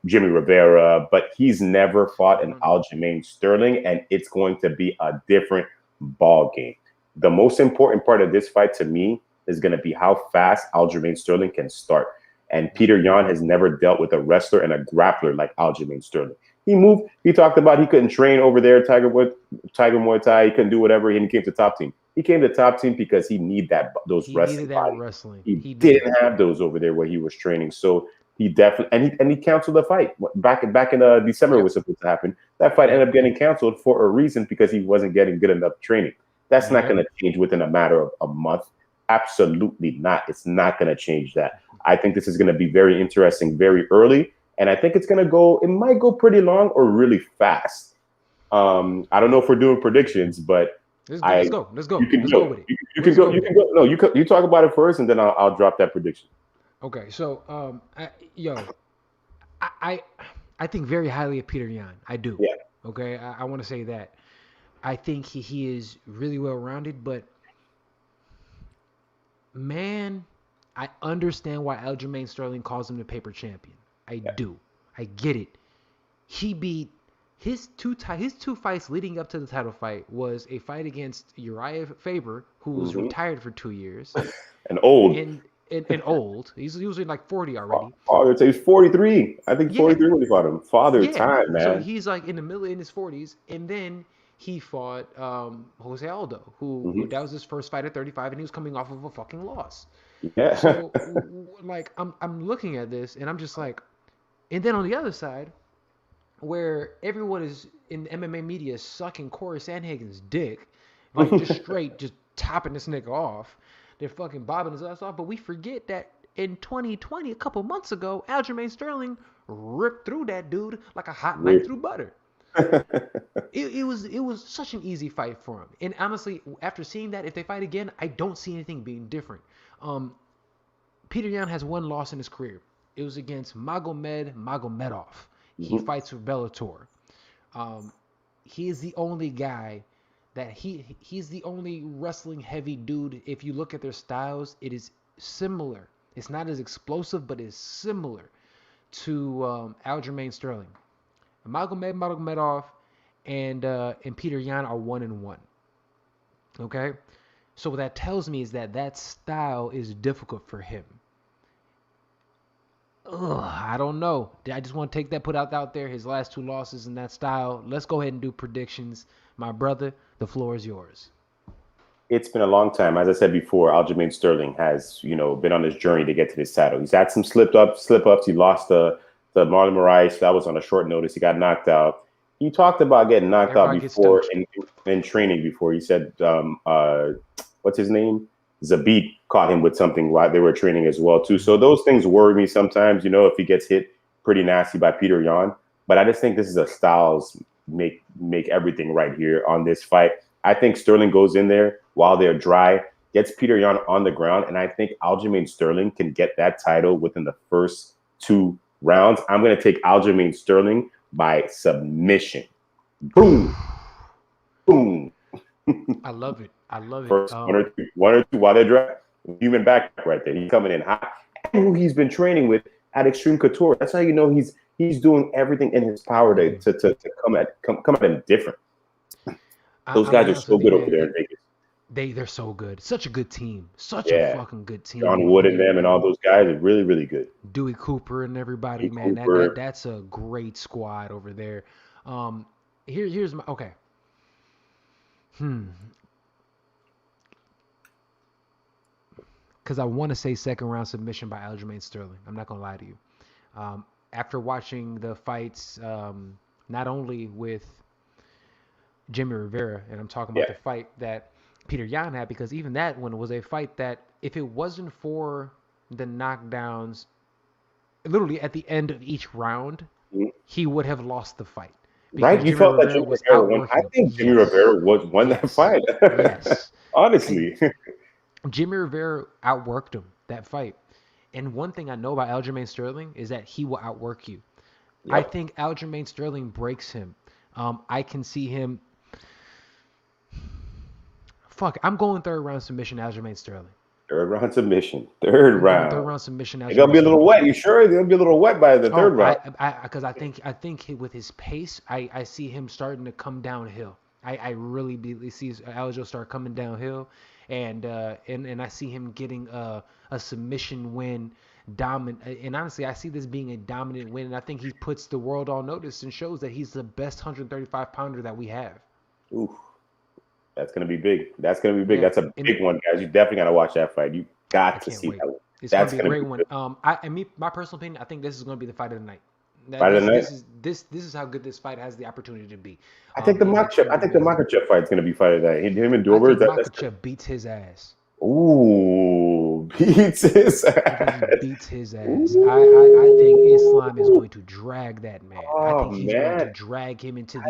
Jimmy Rivera, but he's never fought an Aljamain Sterling, and it's going to be a different ball game. The most important part of this fight to me is going to be how fast Aljamain Sterling can start. And Peter Yan has never dealt with a wrestler and a grappler like Aljamain Sterling. He talked about he couldn't train over there, Tiger Muay Thai. He couldn't do whatever, and he came to top team. He came to top team because he needed those wrestling. He didn't have those over there where he was training. So he definitely, and he canceled the fight back in December. Was supposed to happen. That fight ended up getting canceled for a reason, because he wasn't getting good enough training. That's not going to change within a matter of a month. Absolutely not. It's not going to change that. I think this is going to be very interesting very early, and I think it might go pretty long or really fast. I don't know if we're doing predictions, but let's go. You can go with it. You can go. No, you talk about it first, and then I'll drop that prediction. Okay, so I think very highly of Peter Yan. I do. Yeah. Okay, I want to say that. I think he is really well rounded, but man, I understand why Aljamain Sterling calls him the paper champion. I do. I get it. He beat his two fights leading up to the title fight was a fight against Uriah Faber, who was retired for 2 years. And old. And old. He was in like 40 already. He's 43. I think 43 when he fought him. Father time, man. So he's like in his 40s, and then he fought Jose Aldo, who that was his first fight at 35, and he was coming off of a fucking loss. Yeah. So like I'm looking at this, and I'm just like, and then on the other side, where everyone is in the MMA media sucking Corey Sandhagen's dick, like just straight, just topping this nigga off. They're fucking bobbing his ass off, but we forget that in 2020, a couple months ago, Aljamain Sterling ripped through that dude like a hot knife through butter. It was such an easy fight for him. And honestly, after seeing that, if they fight again, I don't see anything being different. Peter Yan has one loss in his career. It was against Magomedov. He fights for Bellator. He is the only guy that he's the only wrestling heavy dude. If you look at their styles, it is similar. It's not as explosive, but it's similar to Aljamain Sterling. Magomedov and Peter Yan are 1-1. Okay? So what that tells me is that style is difficult for him. I don't know. I just want to take that, put out there. His last 2 losses in that style. Let's go ahead and do predictions. My brother, the floor is yours. It's been a long time. As I said before, Aljamain Sterling has, been on his journey to get to this title. He's had some slip ups. He lost the Marlon Moraes. That was on a short notice. He got knocked out. He talked about getting knocked out Everybody gets before touched. in training before. He said, what's his name? Zabit caught him with something while they were training as well too. So those things worry me sometimes, if he gets hit pretty nasty by Peter Yan. But I just think this is a styles make everything right here on this fight. I think Sterling goes in there while they're dry, gets Peter Yan on the ground, and I think Aljamain Sterling can get that title within the first 2 rounds. I'm going to take Aljamain Sterling by submission. Boom. Boom. I love it. I love it. First one or two while they're dry. Human back right there. He's coming in hot. And who he's been training with at Extreme Couture. That's how you know he's doing everything in his power to come at him different. Those guys are so good over there in Vegas. They're so good. Such a good team. Such a fucking good team. John Wood and them and all those guys are really, really good. Dewey Cooper and everybody, Dewey man. Cooper. That's a great squad over there. Here's my okay. Because I want to say second round submission by Aljamain Sterling. I'm not gonna lie to you. After watching the fights, not only with Jimmy Rivera, and I'm talking about the fight that Peter Yan had, because even that one was a fight that if it wasn't for the knockdowns, literally at the end of each round, he would have lost the fight. Right? You felt that Jimmy Rivera won. I think Jimmy Rivera won that fight. Yes. Honestly. Jimmy Rivera outworked him that fight. And one thing I know about Aljamain Sterling is that he will outwork you. Yep. I think Aljamain Sterling breaks him. I can see him. I'm going third round submission, Aljamain Sterling. Third round submission. Third round submission. It's gonna be a little wet. You sure? It's gonna be a little wet by the third round. Because I think with his pace, I see him starting to come downhill. I really see Aljo start coming downhill, and I see him getting a submission win. And honestly, I see this being a dominant win, and I think he puts the world on notice and shows that he's the best 135 pounder that we have. Ooh. That's going to be big. That's going to be big. Yeah. That's a big one, guys. You definitely got to watch that fight. You got to see that one. It's going to be a great one. My personal opinion, I think this is going to be the fight of the night. This is how good this fight has the opportunity to be. I think the Makhachev fight is going to be fight of the night. Him and Dober. Makhachev beats his ass. Ooh, beats his ass. Beats his ass. I think Islam is going to drag that man. I think he's going to drag him into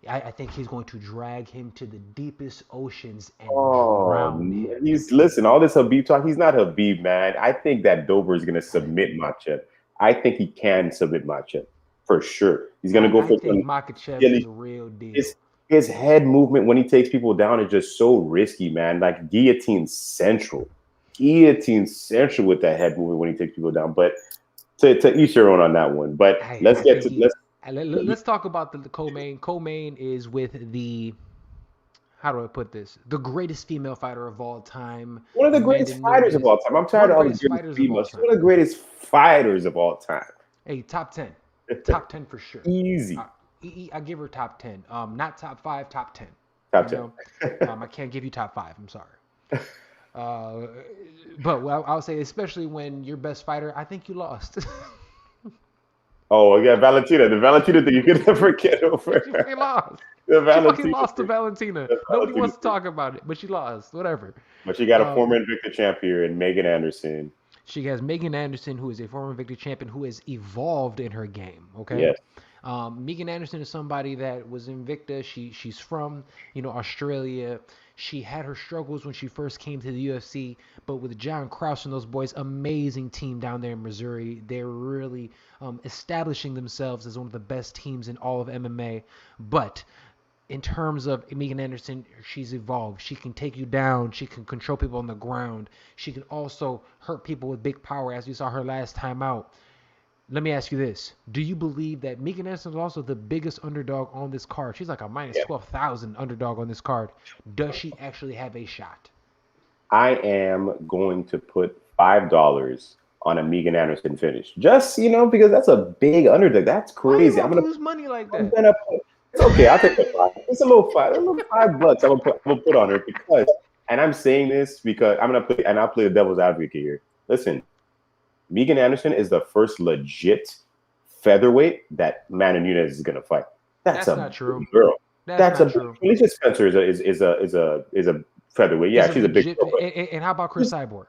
I think he's going to drag him to the deepest oceans and drown him. Listen, all this Habib talk, he's not Habib, man. I think that Dober is going to submit Makhachev. I think he can submit Makhachev for sure. He's going to go for I think Makhachev is a real deal. His head movement when he takes people down is just so risky, man. Like guillotine central with that head movement when he takes people down. But to each your own on that one. But let's talk about the co-main. Co-main is with the, how do I put this? The greatest female fighter of all time. One of the greatest fighters of all time. I'm tired of all the greatest females. One of the greatest fighters of all time. Hey, top 10. Top 10 for sure. Easy. I give her top 10. Not top 5, top 10. Top 10. I can't give you top 5. I'm sorry. But I'll say, especially when your best fighter, I think you lost. Oh, yeah, Valentina. The Valentina thing you can never get over. She fucking lost. She fucking lost to Valentina. Nobody wants to talk about it, but she lost. Whatever. But she got a former Invicta champ here in Megan Anderson. She has Megan Anderson, who is a former Invicta champion who has evolved in her game. Okay. Yes. Megan Anderson is somebody that was Invicta. She's from, Australia. She had her struggles when she first came to the UFC, but with John Krause and those boys, amazing team down there in Missouri. They're really establishing themselves as one of the best teams in all of MMA. But in terms of Megan Anderson, she's evolved. She can take you down. She can control people on the ground. She can also hurt people with big power, as we saw her last time out. Let me ask you this: do you believe that Megan Anderson is also the biggest underdog on this card? She's like a minus Yeah. 12,000 underdog on this card. Does she actually have a shot? I am going to put $5 on a Megan Anderson finish. Just, because that's a big underdog. That's Why you crazy. gonna lose money like I'm that? gonna put, it's okay. I'll take the five. It's a little $5. I'm gonna put on her because, and I'm saying this because I'll play the devil's advocate here. Listen, Megan Anderson is the first legit featherweight that Amanda Nunes is gonna fight. That's Not a true. big girl. That's That's a not big. true. Alicia Spencer is a featherweight. Yeah, Is a she's a big legit. girl. But And how about Chris Cyborg?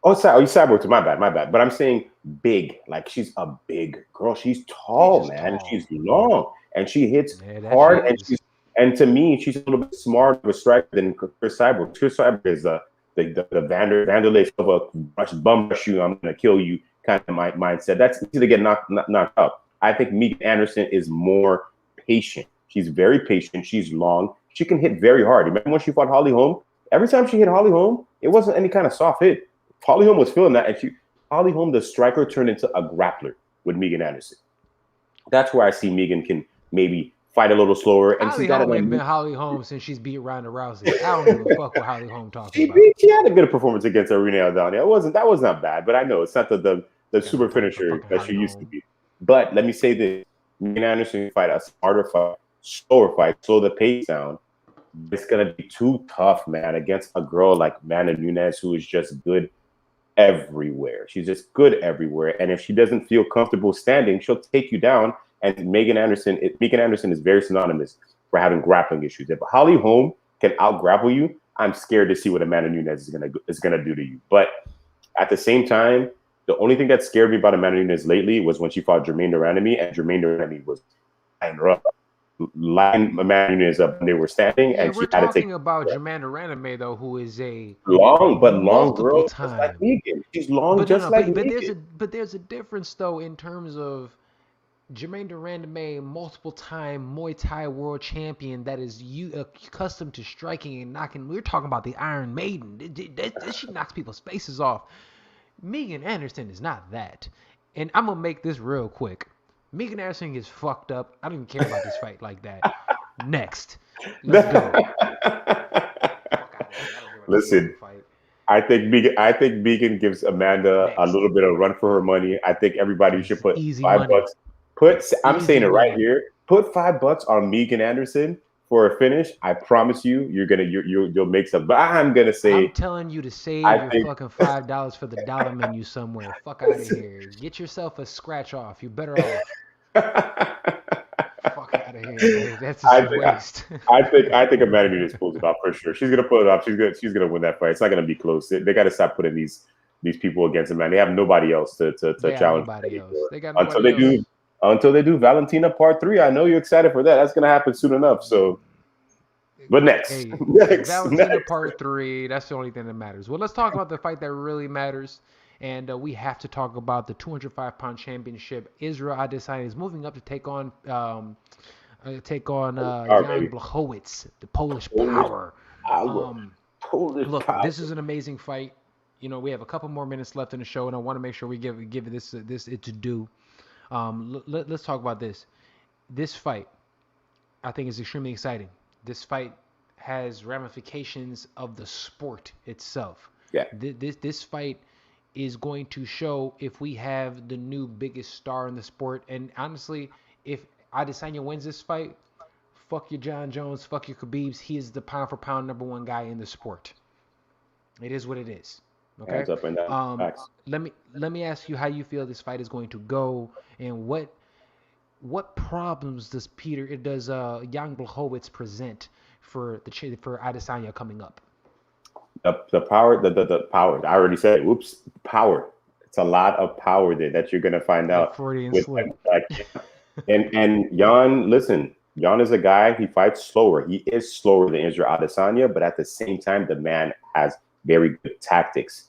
oh, sorry, Cyborg. My bad, my bad. But I'm saying big. Like she's a big girl. She's She's tall, just man. She's tall. long, and she hits Yeah, that she hard. is. And to me, she's a little bit smarter of a striker than Chris Cyborg. Chris Cyborg is the Vanderlei of a bum rush you, I'm gonna kill you kind of mindset. That's easy to get knocked out. I think Megan Anderson is more patient. She's very patient. She's long. She can hit very hard. Remember when she fought Holly Holm? Every time she hit Holly Holm, it wasn't any kind of soft hit. Holly Holm was feeling that, and Holly Holm, the striker, turned into a grappler with Megan Anderson. That's where I see Megan can maybe fight a little slower, and she's Holly got Holm ain't it. been Holly Holm since she's beat Ronda Rousey. I don't give a fuck what Holly Holm talking about. She had a good performance against Arena Aldana. That was not bad, but I know it's not the Got no super time for finisher fucking that she Holly used to Holm. be. But let me say this: Megan Anderson fight a smarter fight, slower fight, slow the pace down. It's gonna be too tough, man, against a girl like Amanda Nunes, who is just good everywhere. She's just good everywhere. And if she doesn't feel comfortable standing, she'll take you down. And Megan Anderson is very synonymous for having grappling issues. If Holly Holm can out grapple you, I'm scared to see what Amanda Nunes is gonna do to you. But at the same time, the only thing that scared me about Amanda Nunes lately was when she fought Jermaine Durandamy, and Jermaine Durandamy was lining Amanda Nunes up when they were standing, Yeah, and we're she had to take talking about Jermaine Raname though, who is a long multiple girl just like time. Megan. She's long But no, just no, like but Megan. there's a difference though in terms of Jermaine Durandame, multiple time Muay Thai world champion that is accustomed to striking and knocking. We're talking about the Iron Maiden. She knocks people's faces off. Megan Anderson is not that. And I'm gonna make this real quick. Megan Anderson is fucked up. I don't even care about this fight like that. Next, let's go. Fuck out of here. I don't care about this Listen, fucking fight. I think Megan gives Amanda a Next, little bit of run for her money. I think everybody should put easy money. $5. I'm saying Easy it right money. here. Put $5 on Megan Anderson for a finish. I promise you, you'll make some. But I'm gonna I'm say telling you to save I your think fucking $5 for the dollar menu somewhere. Fuck out of here. Get yourself a scratch off. You're better off. Fuck out of here, man. That's just I a think waste. I think Amanda Nunes pulls it off for sure. She's gonna pull it off. She's gonna win that fight. It's not gonna be close. They got to stop putting these people against Amanda. They have nobody else to They got challenge nobody else. anymore. They got Until nobody they else. do Valentina Part 3. I know you're excited for that. That's gonna happen soon enough. So, but next, Hey, next, Valentina next. Part 3, that's the only thing that matters. Well, let's talk about the fight that really matters. And we have to talk about the 205-pound championship. Israel Adesanya is moving up to take on Power, Jan baby. Blachowicz, the Polish Polish power. power. Polish Look, power. this is an amazing fight. You know, we have a couple more minutes left in the show, and I want to make sure we give this its due. Let's talk about this. This fight, I think, is extremely exciting. This fight has ramifications of the sport itself. Yeah. This fight is going to show if we have the new biggest star in the sport. And honestly, if Adesanya wins this fight, fuck your John Jones, fuck your Khabibs. He is the pound for pound #1 guy in the sport. It is what it is. Okay. Hands up and down. Facts. Let me ask you how you feel this fight is going to go, and what problems does Jan Blachowicz present for Adesanya coming up? The power, the power. I already said it. Whoops, power. It's a lot of power there that you're gonna find out. Freudian With slip. and Jan, listen, Jan is a guy. He fights slower. He is slower than Israel Adesanya, but at the same time, the man has very good tactics.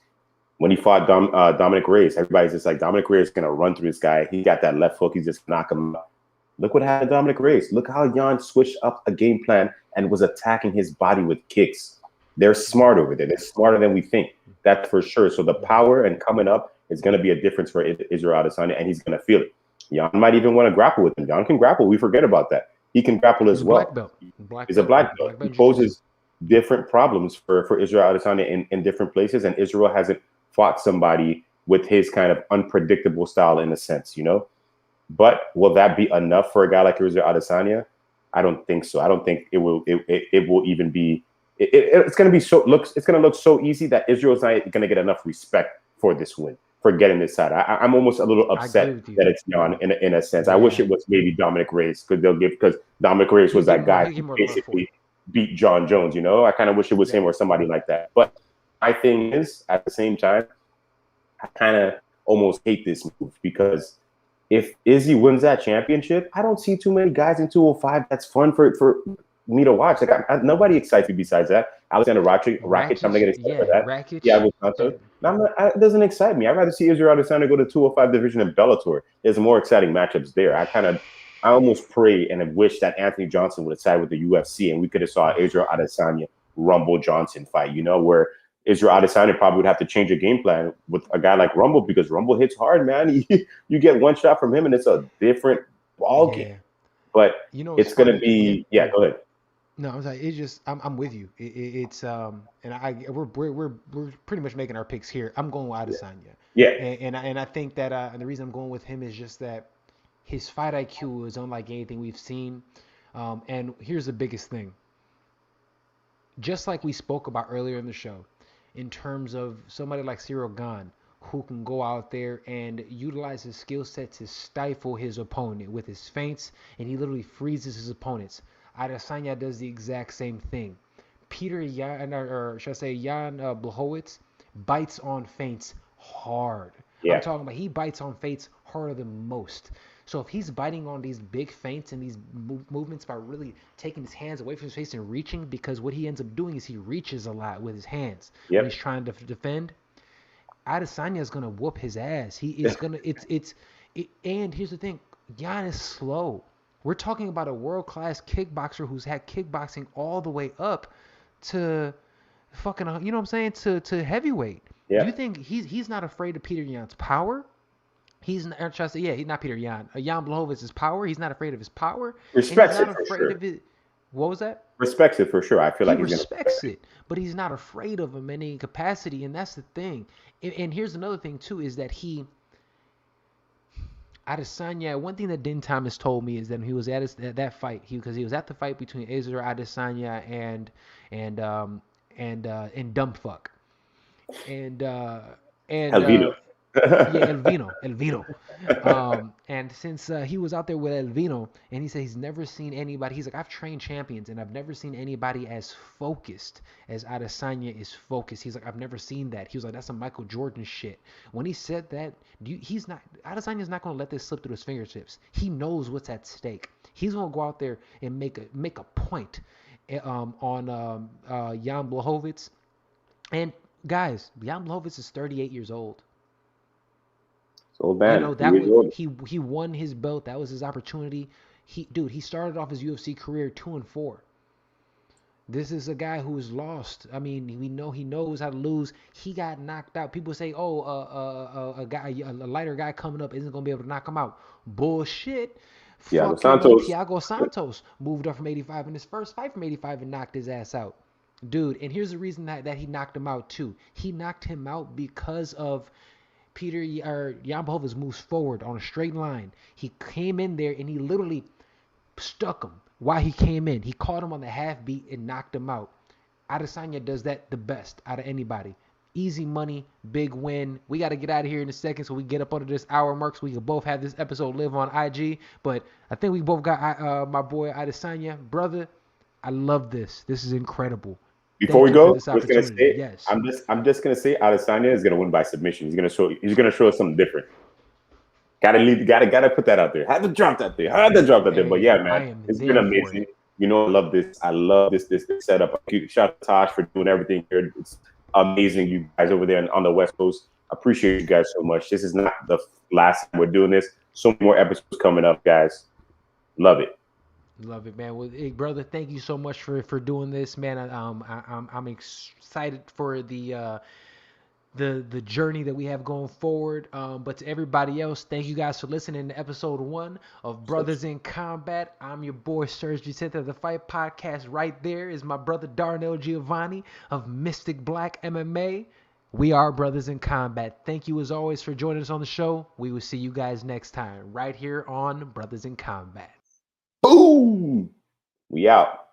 When he fought Dominic Reyes, everybody's just like Dominic Reyes is gonna run through this guy. He got that left hook. He just knock him out. Look what happened to Dominic Reyes. Look how Jan switched up a game plan and was attacking his body with kicks. They're smart over there. They're smarter than we think. That's for sure. So the power and coming up It's going to be a difference for Israel Adesanya, and he's going to feel it. Jan might even want to grapple with him. Jan can grapple. We forget about that. He can grapple as well. Black belt. He's a black belt. He poses different problems for Israel Adesanya in different places, and Israel hasn't fought somebody with his kind of unpredictable style in a sense, you know? But will that be enough for a guy like Israel Adesanya? I don't think so. I don't think it will. It will even be. It's going to be it's going to look so easy that Israel's not going to get enough respect for this win, for getting this side. I'm almost a little upset that it's Jan in a sense. Yeah. I wish it was maybe Dominic Reyes because Dominic Reyes was that guy who basically beat John Jones. You know, I kind of wish it was him or somebody like that. But my thing is, at the same time, I kind of almost hate this move because if Izzy wins that championship, I don't see too many guys in 205 that's fun for me to watch. Like nobody excites me besides that. Alexander Rakic, I'm not getting excited for that. Rakic, yeah, with Santos. It doesn't excite me. I'd rather see Israel Adesanya go to 205 division in Bellator. There's more exciting matchups there. I almost pray and wish that Anthony Johnson would have sided with the UFC and we could have saw Israel Adesanya Rumble Johnson fight, you know, where Israel Adesanya probably would have to change a game plan with a guy like Rumble because Rumble hits hard, man. You get one shot from him and it's a different ball game. But you know, it's going to be go ahead. No, I'm sorry. It's just I'm with you. It's and we're pretty much making our picks here. I'm going with Adesanya. Yeah. And I think that and the reason I'm going with him is just that his fight IQ is unlike anything we've seen. And here's the biggest thing. Just like we spoke about earlier in the show, in terms of somebody like Cyril Gane, who can go out there and utilize his skill set to stifle his opponent with his feints, and he literally freezes his opponents. Adesanya does the exact same thing. Jan Blachowicz bites on feints hard. Yeah. I'm talking about he bites on feints harder than most. So if he's biting on these big feints and these movements by really taking his hands away from his face and reaching, because what he ends up doing is he reaches a lot with his hands when he's trying to defend. Adesanya is gonna whoop his ass. He is gonna. And here's the thing: Jan is slow. We're talking about a world-class kickboxer who's had kickboxing all the way up to fucking, you know what I'm saying, to heavyweight. Yeah. Do you think he's not afraid of Peter Yan's power? He's not Peter Yan. Jan Blachowicz' power. He's not afraid of his power. Respects it for sure. What was that? Respects it for sure. I feel like he respects it, but he's not afraid of him in any capacity, and that's the thing. And here's another thing too: is that Adesanya. One thing that Din Thomas told me is that he was at that fight. Because he was at the fight between Israel Adesanya and Dumbfuck and Elvino. Elvino. And since he was out there with Elvino, and he said he's never seen anybody. He's like, I've trained champions, and I've never seen anybody as focused as Adesanya is focused. He's like, I've never seen that. He was like, that's some Michael Jordan shit. When he said that, Adesanya's not going to let this slip through his fingertips. He knows what's at stake. He's going to go out there and make a point on Jan Blachowicz. And guys, Jan Blachowicz is 38 years old. So bad. You know, he won his belt. That was his opportunity. He started off his UFC career 2-4. This is a guy who's lost. I mean, we know he knows how to lose. He got knocked out. People say, a lighter guy coming up isn't going to be able to knock him out. Bullshit. Thiago Santos moved up from 85 in his first fight from 85 and knocked his ass out. Dude, and here's the reason that he knocked him out too. He knocked him out because of Jan Blachowicz moves forward on a straight line. He came in there and he literally stuck him while he came in. He caught him on the half beat and knocked him out. Adesanya does that the best out of anybody. Easy money, big win. We got to get out of here in a second so we get up under this hour mark so we can both have this episode live on IG. But I think we both got my boy Adesanya. Brother, I love this. This is incredible. Before we go, I'm just gonna say Adesanya is gonna win by submission. He's gonna show us something different. Gotta put that out there. Had to drop that there. But yeah, man, it's been amazing. You know, I love this. I love this setup. Shout out to Tosh for doing everything here. It's amazing, you guys over there on the West Coast. I appreciate you guys so much. This is not the last time we're doing this. So many more episodes coming up, guys. Love it. Love it, man. Well, hey, brother, thank you so much for doing this, man. I'm excited for the the journey that we have going forward. But to everybody else, thank you guys for listening to episode 1 of Brothers in Combat. I'm your boy Serge Vicente. The Fight Podcast. Right there is my brother Darnell Giovanni of Mystic Black MMA. We are Brothers in Combat. Thank you as always for joining us on the show. We will see you guys next time right here on Brothers in Combat. Boom. We out.